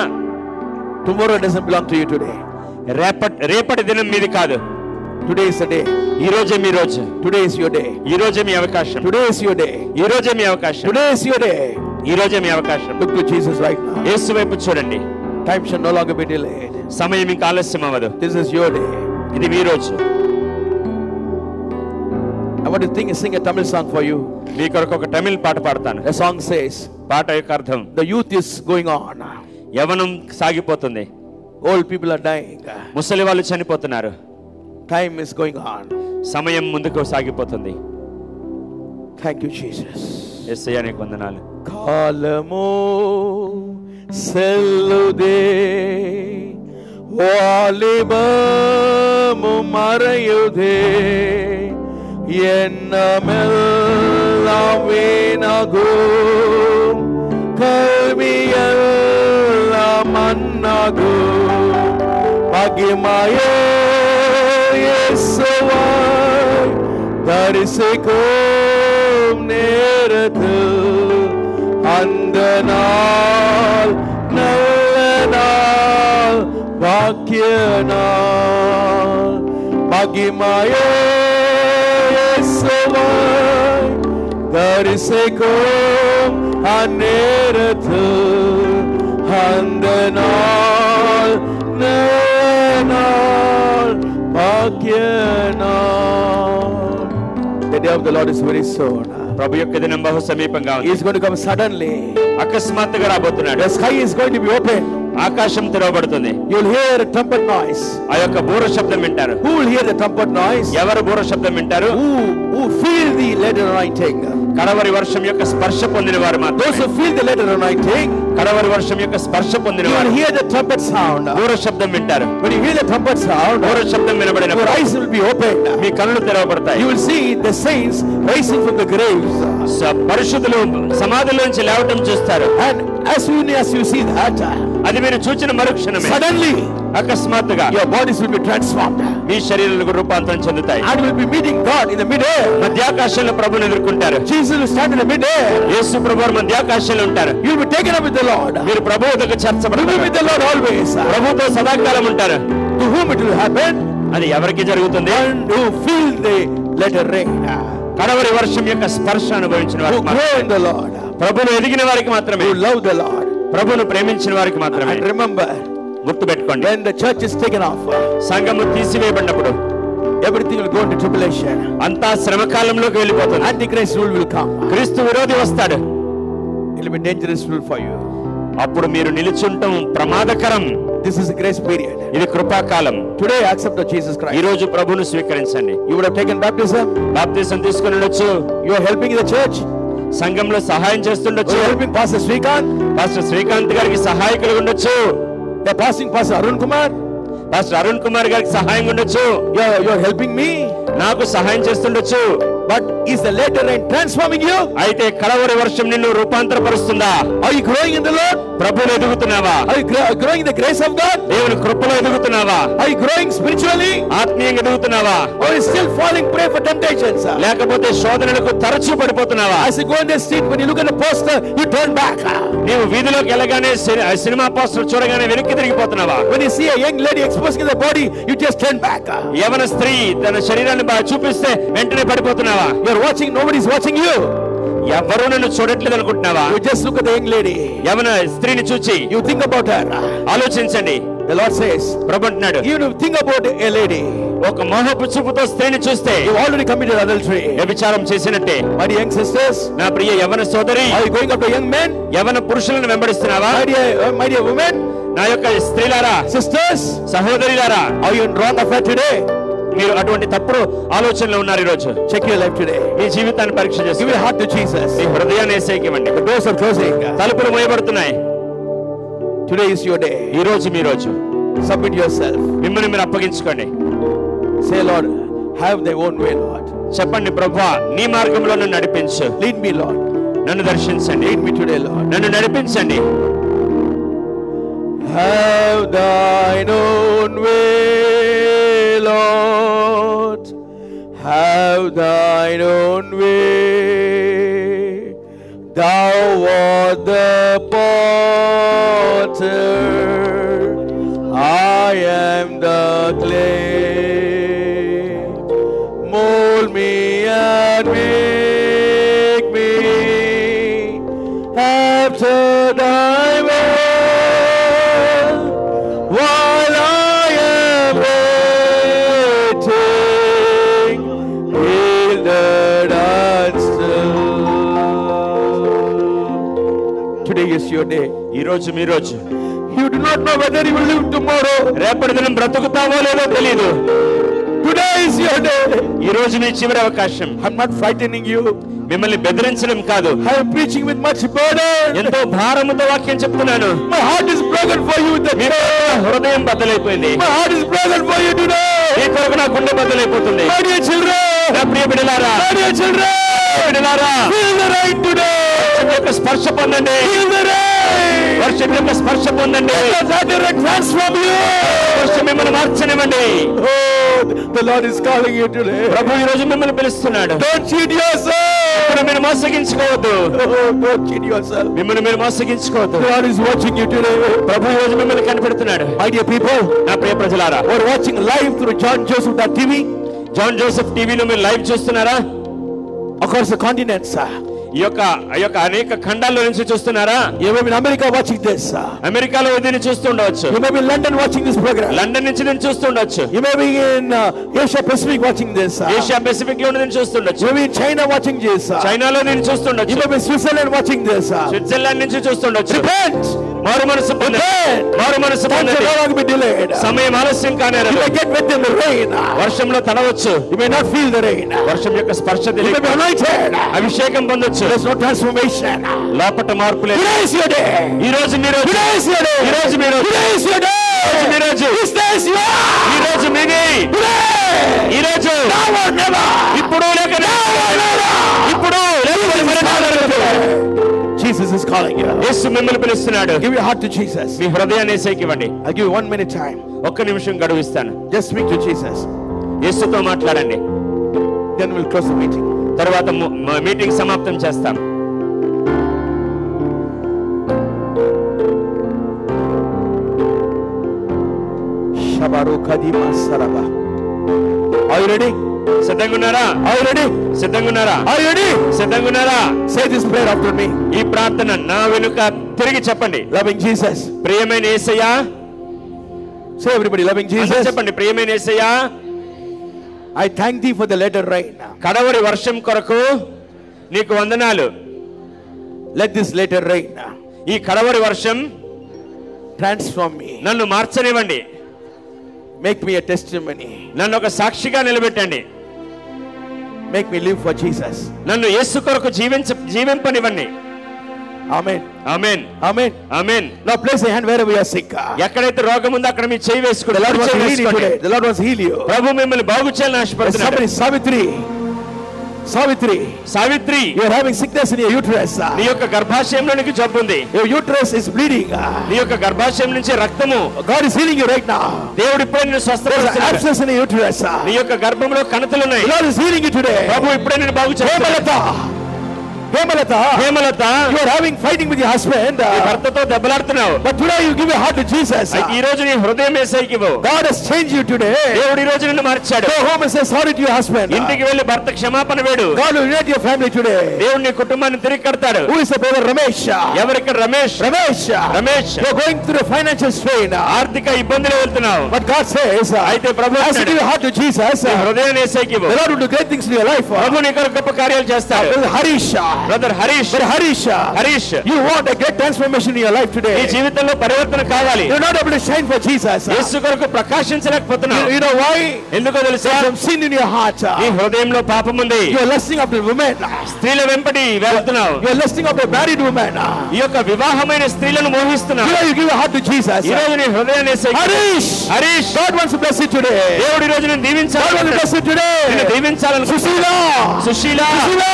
Tomorrow doesn't belong to you today. రేపటి దినం మీది కాదు. Today is the day. ఈ రోజే మీ రోజు. Today is your day. ఈ రోజే మీ అవకాశం. Today is your day. ఈ రోజే మీ అవకాశం. Today is your day. ఈ రోజే మీ అవకాశం. Look to Jesus right now. యేసు వైపు చూడండి. Time shall no longer be delayed. సమయం ఇంకా ఆలస్యం అవ్వదు. This is your day. ఇది మీ రోజు. I want to sing a Tamil song for you. మీ కొరకు ఒక తమిళ్ పాట పాడతాను. The song says, పాట యొక్క అర్థం, the youth is going on. యవనం సాగిపోతుంది. Old people are dying. ముసలి వాళ్ళు చనిపోతున్నారు. Time is going on. సమయం ముందుకు సాగిపోతుంది. Thank you, Jesus. యేసయ్యా నీకు వందనాలు. కాలము సెల్లుదే వాలిబము మరయుదే என்னமெல்லாம் வீணாகும், கல்வியெல்லாம் மண்ணாகும். மகிமையே இயேசுவாய் தரிசிக்கும் நேரத்தில் அந்த நாள் நல்ல நாள், பாக்கிய நாள். மகிமையே இயேசுவாய் தரிசிக்கும் அந்நேரத்தில் அந்த நாள் நல்ல நாள், பாக்கிய நாள். The day of the Lord is very soon. ప్రభు యొక్క దినం బహు సమీపంగా ఉంది. He is going to come suddenly. అకస్మాత్తుగా రాబోతున్నాడు. The sky is going to be open. ఆకాశం తెరవబడుతుంది. You will hear a trumpet noise. ఆ యొక్క బూర శబ్దం వింటారు. Who will hear the trumpet noise? ఎవరు బూర శబ్దం వింటారు? Who feel the latter anointing. కడవరి వర్షం యొక్క స్పర్శ పొందిన వారు మాత్రమే. Those who feel the latter anointing, కడవరి వర్షం యొక్క స్పర్శ పొందిన you వారు will hear the trumpet sound. బూర శబ్దం వింటారు. When you hear the trumpet sound, బూర శబ్దం your వినబడినప్పుడు eyes will be opened. మీ కళ్ళు తెరవబడతాయి. You will see the saints rising from the graves. పరిశుద్ధులు సమాధిలోంచి లేవటం చూస్తారు. And as soon as you see that, అది మీరు చూచిన మరుక్షణమే suddenly అకస్మాత్తుగా your bodies will be transformed. మీ శరీరాలకు రూపాంతరం చెందుతాయి. And you will be meeting God in the midair. మధ్యాకాశంలో ప్రభువుని ఎదుర్కొంటారు. Jesus will stand in the midair. యేసు ప్రభువు మధ్యాకాశంలో ఉంటారు. You will be taken up with the Lord. మీరు ప్రభువు దగ్గర You will be చేర్చబడతారు. with the Lord always. ప్రభువుతో సదాకాలం ఉంటారు. To whom it will happen? అది ఎవరికి జరుగుతుంది? And who feel the latter rain, కడవరి వర్షం యొక్క స్పర్శ అనుభవించిన who వారికి grow in the Lord, ప్రభువును ఎదిగిన వారికి మాత్రమే, who love the Lord. ప్రభువును ప్రేమించిన వారికి మాత్రమే. And remember, గుర్తుపెట్టుకోండి, when the church is taken off, సంఘము తీసివేయబడినప్పుడు everything will go into tribulation. అంతా శ్రమకాలంలోకి వెళ్ళిపోతుంది. Antichrist rule will come. క్రీస్తు విరోధి వస్తాడు. It will be dangerous rule for you. అప్పుడు మీరు నిలుచుంటాం ప్రమాదకరం. This is a grace period. ఇది కృపాకాలం. Today accept the Jesus ఈ Christ. రోజు ప్రభువును స్వీకరించండి. You would have taken baptism. బాప్తిసం తీసుకుని ఉండొచ్చు. You are helping in the church. సంఘంలో సహాయం You చేస్తుండొచ్చు. are helping Pastor Srikanth. Pastor Srikanth గారికి సహాయకులు ఉండొచ్చు. You are passing Pastor Arun Kumar. Pastor Arun Kumar గారికి సహాయం ఉండొచ్చు. You are helping me. నాకు సహాయం చేస్తుండొచ్చు. But is the latter rain transforming you? అయితే కడవరి వర్షం నిన్ను రూపాంతరపరుస్తుందా? Are you growing in the Lord? ప్రభువులో ఎదుగుతున్నావా? Are you growing in the grace of God? దేవుని కృపలో ఎదుగుతున్నావా? Are you growing spiritually? ఆత్మీయంగా ఎదుగుతున్నావా? Or is still falling prey for temptations? లేకపోతే శోధనలకు తరచూ పడిపోతున్నావా? As you go in the street, when you look at the poster, you turn back. నీవు వీధిలోకి వెళ్ళగానే cinema poster చూడగానే వెనక్కి తిరిగిపోతున్నావా? When you see a young lady exposing the body, you just turn back. యవన స్త్రీ తన శరీరాన్ని బాగా చూపిస్తే వెంటనే పడిపోతున్నావా? You are watching, nobody is watching you. ఎవరు నన్ను చూడట్లేదు అనుకుంటున్నావా? You just look at the young lady. యవన స్త్రీని చూచి You think about her. ఆలోచించండి. The Lord says, ప్రభు అంటున్నాడు, even if you think about a lady, ఒక మోహపు చూపుతో స్త్రీని చూస్తే you already committed adultery. వ్యభిచారం చేసినట్టే. My dear young sisters, నా ప్రియ యవన సోదరి, are you going after young men? యవన పురుషులను వెంబడిస్తున్నావా? My dear women, నా యొక్క స్త్రీలారా, sisters, సహోదరులారా, are you in wrong affair today? మీరు అటువంటి తప్పుడు ఆలోచనలో ఉన్నారు. ఈ రోజు Check your life today. మీ జీవితాన్ని పరీక్ష Give చేసుకోండి. your heart to Jesus. మీ హృదయాన్ని యేసుకి ఇవ్వండి. The doors are closing. తలుపులు మూయబడుతున్నాయి. Today is your day. ఈ రోజు మీ రోజు. Submit yourself. మిమ్మల్ని మీరు అప్పగించుకోండి. Say, Lord, have thy own way, Lord. చెప్పండి, ప్రభువా నీ మార్గంలో నన్ను నడిపించు. Lead me, Lord. నన్ను దర్శించండి. Lead me today, Lord. నన్ను నడిపించండి. Have thine own way, Lord. Have thine own way. Thou art the potter, I am the clay. Mold me and make me after thy will, while I am waiting, yielded and still. Today is your day. ఈ రోజు మీ రోజు. You do not know whether you will live tomorrow. రేపటి దినం బ్రతుకుతావో లేదో తెలియదు. Today is your day. ఈ రోజు మీ చివరి అవకాశం. I'm not frightening you. మిమ్మల్ని బెదిరించడం కాదు. I am preaching with much burden. ఎంతో భారముతో వాక్యం చెప్తున్నాను. My heart is broken for you today. హృదయం బద్దలైపోయింది. My heart is broken for you today. ఈ కొరకు నా గుండె బద్దలైపోతుంది. My dear children, నా ప్రియ బిడ్డలారా, My dear children, బిడ్డలారా, feel the rain today. వర్షం యొక్క స్పర్శ పొందండి. Feel the rain. వర్షం యొక్క స్పర్శ పొందండి. Let the rain transform you. వర్షం మిమ్మల్ని మార్చనివ్వండి. Oh, the Lord is calling you today. ప్రభు ఈ రోజు మిమ్మల్ని పిలుస్తున్నాడు. Don't cheat yourself. ఇప్పుడు మీరు మోసగించుకోవద్దు. Oh, don't cheat yourself. మిమ్మల్ని మీరు మోసగించుకోవద్దు. The Lord is watching you today. ప్రభు ఈ రోజు మిమ్మల్ని కనిపెడుతున్నాడు. My dear people, నా ప్రియ ప్రజలారా, who are watching live through John Joseph TV John Joseph టీవీలో మీరు లైవ్ చూస్తున్నారా? across the continents. ఈ యొక్క అనేక ఖండాల్లో నుంచి చూస్తున్నారా? You may be in America watching this. అమెరికాలో దీన్ని చూస్తుండవచ్చు. You may be in London watching this program. London నుంచి నేను చూస్తుండొచ్చు. You may be in Asia Pacific watching this. Asia Pacific లో నేను చూస్తుండొచ్చు. You may be in China watching this. చైనాలో నేను You చూస్తుండొచ్చు. may be in Switzerland watching this. Switzerland నుంచి చూస్తుండొచ్చు. Repent. మారు మనసు పొందండి. మారు మనసు Time shall పొందండి. no longer be delayed. సమయం ఆలస్యం You కానేరదు. may get wet in the rain. వర్షంలో తడవచ్చు. You may not feel the rain. వర్షం యొక్క స్పర్శ You may తెలియదు. be anointed. అభిషేకం పొందొచ్చు. There's no transformation. లోపట మార్పు లేదు. Today is your day. ఈ రోజు మీ రోజు. Today is your day. ఈ రోజు మీ రోజు. Today is your day. మీ రోజు. This day is yours. ఈ రోజు మీది. Today. ఈ రోజు. Now or never. ఇప్పుడు లేక ఇప్పుడు లేకపోతే మరణాలు జరుగుతాయి. Jesus is calling you. యేసు మిమ్మల్ని పిలుస్తున్నాడు. Give your heart to Jesus. మీ హృదయాన్ని యేసుకి ఇవ్వండి. I'll give you 1 minute time. ఒక్క నిమిషం గడువు ఇస్తాను. Just speak to Jesus. యేసుతో మాట్లాడండి. Then we'll close the meeting. తర్వాత మీటింగ్ సమాప్తం చేస్తాం. Shabaru Kadima Saraba. Are you ready? సిద్ధంగా ఉన్నారా? Are you ready? సిద్ధంగా ఉన్నారా? Are you ready? సిద్ధంగా ఉన్నారా? Say this prayer after me. ఈ ప్రార్థన నా వెనుక తిరిగి చెప్పండి. Loving Jesus. ప్రియమైన యేసయ్యా. Say everybody, loving అందరూ Jesus. చెప్పండి. ప్రియమైన యేసయ్యా, I thank thee for the latter rain. కడవరి వర్షం కొరకు నీకు వందనాలు. Let this latter rain ఈ కడవరి వర్షం transform me. నన్ను మార్చనివ్వండి. Make me a testimony. నన్ను ఒక సాక్షిగా నిలబెట్టండి. Make me live for Jesus. నన్ను యేసు కొరకు జీవింపనివ్వండి. Amen. Amen. Amen. Amen. Now place your hand wherever you are sick. ఎక్కడైతే రోగం ఉందో అక్కడ మీ చేయి The వేసుకోండి. Lord wants to heal you today. The Lord wants to heal you. ప్రభు మిమ్మల్ని బాగు చేయాలని ఆశపడుతున్నాడు. Somebody, Savitri. Savitri. Savitri, You are having sickness in your uterus. నీ యొక్క గర్భాశయంలో నీకు జబ్బు ఉంది. Your uterus is bleeding. నీ యొక్క గర్భాశయం నుంచి రక్తము. God is healing you right now. దేవుడు ఇప్పుడే నిన్ను There's an స్వస్థపరుస్తున్నాడు. abscess in your uterus. నీ యొక్క గర్భంలో కణతలు ఉన్నాయి. The Lord is healing you today. ప్రభు ఇప్పుడే నిన్ను బాగు చేస్తున్నాడు. Hemalata. Hemalatha, You are having fighting with your husband. నీ భర్తతో దెబ్బలాడుతున్నావు. But today you give your heart to Jesus. అయితే ఈ రోజు నీ హృదయం యేసయ్యకి ఇవ్వు. God has changed you today. దేవుడు ఈ రోజు నిన్ను మార్చాడు. Go home and say sorry to your husband. ఇంటికి వెళ్ళి భర్త క్షమాపణ వేడు. God will unite your family today. దేవుడు నీ కుటుంబాన్ని తిరిగి కడతాడు. Who is the brother Ramesh? ఎవరికి? Ramesh. Ramesh. Ramesh, You are going through a financial strain. ఆర్థిక ఇబ్బందులు వెళ్తున్నావు. But God says, అయితే ప్రభు as you give your heart to Jesus, నీ the హృదయాన్ని యేసయ్యకి ఇవ్వు. Lord will do great things in your life. ప్రభు నీ కొరకు గొప్ప కార్యాలు చేస్తాడు. Brother Harish. Brother Harish, Harish. Harish, You want a great transformation in your life నీ today. జీవితంలో పరివర్తన కావాలి. You're not able to shine for Jesus. యేసు కొరకు ప్రకాశించలేకపోతున్నావు. You know why? ఎందుకో తెలుసా? There's some sin in your heart. నీ హృదయంలో పాపం ఉంది. You're lusting after women. స్త్రీల వెంపటి వెళ్తున్నావు. You're lusting after married women. ఈ యొక్క వివాహమైన స్త్రీలను మోహిస్తున్నావు. Today you give your heart to Jesus. ఈ రోజు నీ హృదయాన్ని యేసయ్యకి ఇవ్వు. Harish. Harish, God wants to bless you today. దేవుడు ఈ రోజు నిన్ను God wants to దీవించాలి. bless you నిన్ను today. దీవించాలను. Susila. Susheela, Susila.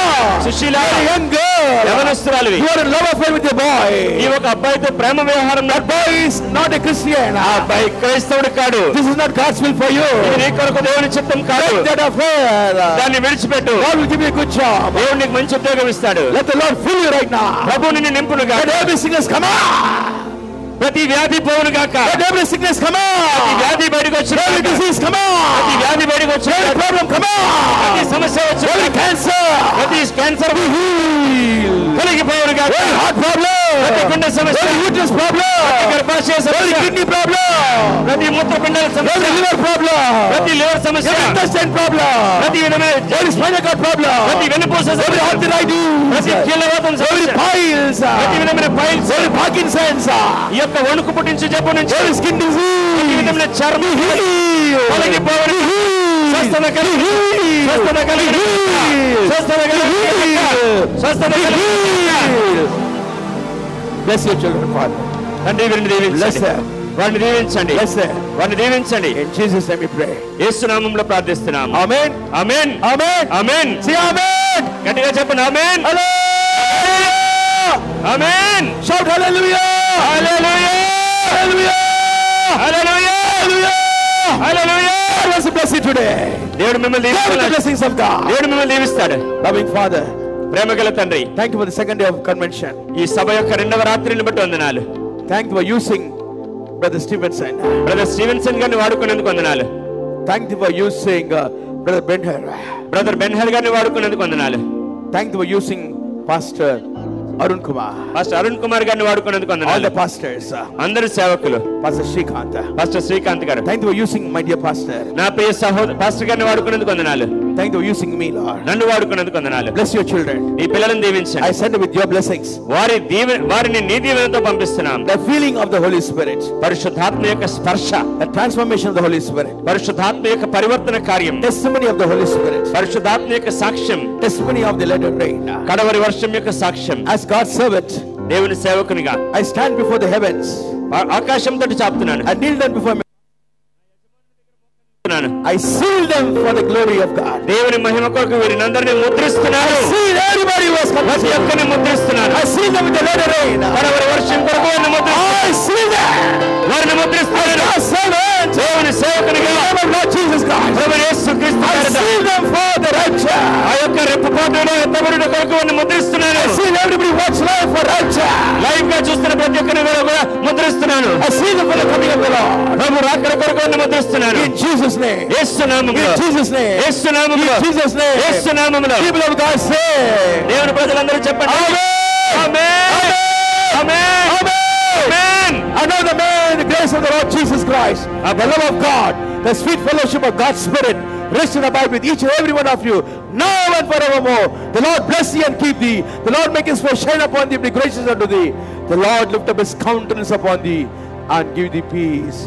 Susheela, You're a young girl. యవనస్తురాలివి. You are in love affair with your boy. ఈ ఒక అబ్బాయితో ప్రేమ వ్యవహారం. That boy is not a Christian. ఆ అబ్బాయి క్రైస్తవుడు కాడు. This is not God's will for you. ఇది నీ కొరకు దేవుని చిత్తం కాదు. Break that affair. దాన్ని విడిచిపెట్టు. God will give you a good job. దేవుడు నీకు మంచి ఉద్యోగం ఇస్తాడు. Let the Lord fill you right now. ప్రభు నిన్ను నింపునుగా. Let every sickness come out. ప్రతి వ్యాధి పోవును గాక. Let every sickness come ప్రతి out. వ్యాధి బయటకు వచ్చిన Every disease come ప్రతి out. వ్యాధి బయటకు వచ్చిన Every problem come ప్రతి out. సమస్య వచ్చిన Every cancer. ప్రతి క్యాన్సర్ Heal. తొలగిపోవును గాక. Every heart problem. ప్రతి గుండె సమస్య, Every uterus problem. గర్భాశయ Every సమస్య, kidney problem. ప్రతి మూత్రపిండాల సమస్య, Every liver problem. ప్రతి లివర్ సమస్య, Every intestine problem. ప్రతి విధమైన Every spinal cord problem. ప్రతి వెన్నుపూస Every సమస్య, arthritis. ప్రతి కీళ్ళవాతం Every సమస్య, piles. ప్రతి విధమైన పైల్స్, Every Parkinson's. ఈ యొక్క వణుకు పుట్టించే జబ్బు నుంచి Every skin ప్రతి disease. విధమైన చర్మ Heal. తొలగిపోవును. స్వస్థత కలిగి, స్వస్థత కలిగి, స్వస్థత కలిగి, స్వస్థత కలిగి. Bless your children, Father. తండ్రి వీరిని Bless దీవించండి. them. వారిని దీవించండి. Bless them. వారిని దీవించండి. In Jesus' name we pray. యేసు నామములో ప్రార్థిస్తున్నాము. Amen. ఆమేన్. Amen. ఆమేన్. Say amen. గట్టిగా చెప్పండి. ఆమేన్. Hallelujah. Amen. Shout hallelujah. Hallelujah. Hallelujah. Hallelujah. Hallelujah. God wants to bless you today. దేవుడు మిమ్మల్ని Share the దీవిస్తాడు. blessings of God. దేవుడు మిమ్మల్ని దీవిస్తాడు. Loving Father, ప్రేమగల తండ్రి, thank you for the second day of convention. ఈ సభ యొక్క రెండవ రాత్రిని బట్టి వందనాలు. Thank you for using Brother Stevenson. Brother Stevenson గారిని వాడుకున్నందుకు వందనాలు. Thank you for using Brother Benher. Brother Ben-Hur గారిని వాడుకున్నందుకు వందనాలు. Thank you for using Pastor Arun Kumar. Pastor Arun Kumar గారిని వాడుకున్నందుకు All వందనాలు. the pastors. అందరు సేవకులు, Pastor Shrikant. పాస్టర్ శ్రీకాంత్ గారు, Thank you for using my dear pastor. నా ప్రియ పాస్టర్ గారిని వాడుకున్నందుకు వందనాలు. Thank you for using me, Lord. నన్ను వాడుకున్నందుకు వందనాలు. Bless your children. ఈ పిల్లలను దీవించండి. I send them with your blessings. వారిని నీ దీవెనతో పంపిస్తున్నాం. The feeling of the Holy Spirit. పరిశుద్ధాత్మ యొక్క స్పర్శ, The transformation of the Holy Spirit. పరిశుద్ధాత్మ యొక్క పరివర్తన కార్యం, Testimony of the Holy Spirit. పరిశుద్ధాత్మ యొక్క సాక్ష్యం, Testimony of the latter rain. కడవరి వర్షం యొక్క సాక్ష్యం. As God's servant, దేవుని సేవకునిగా I stand before the heavens ఆకాశం తోటి చాపుతున్నాను. and kneel them before me. ముద్రిస్తున్నాను. I seal them for the glory of God. దేవుని మహిమ కొరకు వీరినందరినీ ముద్రిస్తున్నాను. I seal everybody who has come. ప్రతి ఒక్కరిని ముద్రిస్తున్నాను. I seal them with the latter rain. కడవరి వర్షం కొరకు వారిని ముద్రిస్తున్నాను. I seal them. వారిని ముద్రిస్తున్నాను. God's servant. దేవుని సేవకునిగా In the name of Lord Jesus Christ. ప్రభువు యేసుక్రీస్తు I పేరిట seal them for the rapture. ఆ యొక్క రెప్పపాటులో ఎత్తబడిన కొరకు వారిని ముద్రిస్తున్నాను. I seal everybody who watch live for rapture. Live గా చూస్తున్న ప్రతి ఒక్కరిని కూడా ముద్రిస్తున్నాను. I seal them for the coming of the Lord. ప్రభు రాకడ కొరకు వారిని ముద్రిస్తున్నాను. In Jesus' name. యేసు నామములో, In Jesus' name. యేసు నామములో, In Jesus' name. యేసు నామములో People of God say. దేవుని ప్రజలందరూ చెప్పండి. Amen. Amen. Amen. Amen. Another man, the grace of the Lord Jesus Christ, the love of God, the sweet fellowship of God's Spirit, rest and abide with each and every one of you, now and forevermore. The Lord bless thee and keep thee. The Lord make his face shine upon thee and be gracious unto thee. The Lord lift up his countenance upon thee and give thee peace.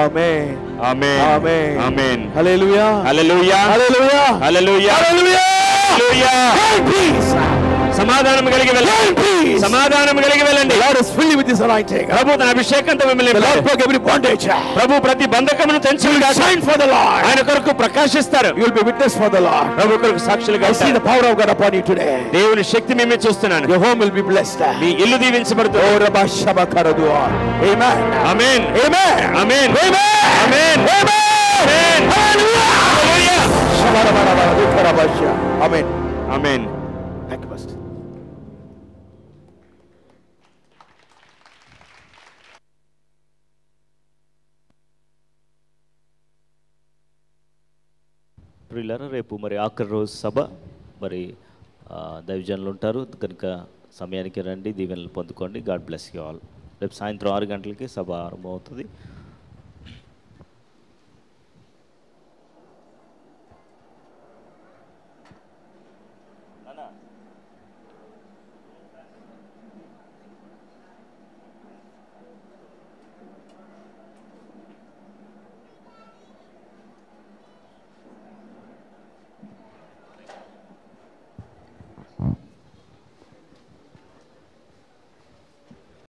Amen. Amen. Amen. Amen. Hallelujah. Hallelujah. Hallelujah. Hallelujah. Hallelujah. Hallelujah. Go in peace. సమాధానం కలిగి Go వెళ్ళండి. in peace. సమాధానం కలిగి వెళ్ళండి. The Lord is filled you with his anointing. ప్రభు తన అభిషేకంతో మిమ్మల్ని The Lord broke every bondage. ప్రభు ప్రతి బంధకమును You తెంచి will shine for the Lord. ఆయన కొరకు ప్రకాశిస్తారు. You will be witness for the Lord. ప్రభు కొరకు సాక్షులుగా I see the power of God upon you today. దేవుని శక్తి మేమే చూస్తున్నాను. Your home will be blessed. మీ ఇల్లు దీవించబడుతుంది. Oh, Rabba Shabba Karadua. Amen. Amen. Amen. Amen. Amen. Amen. Amen. Hallelujah. Hallelujah. Shabba Rabba Rabba Rabba Rabba Shabba. Amen. Amen. Thank you, Pastor. ప్రియులారా, రేపు మరి ఆఖరి రోజు సభ, మరి దైవజనులు ఉంటారు కనుక సమయానికి రండి, దీవెనలు పొందుకోండి. God bless you all. రేపు సాయంత్రం 6 గంటలకి సభ ఆరంభమవుతుంది.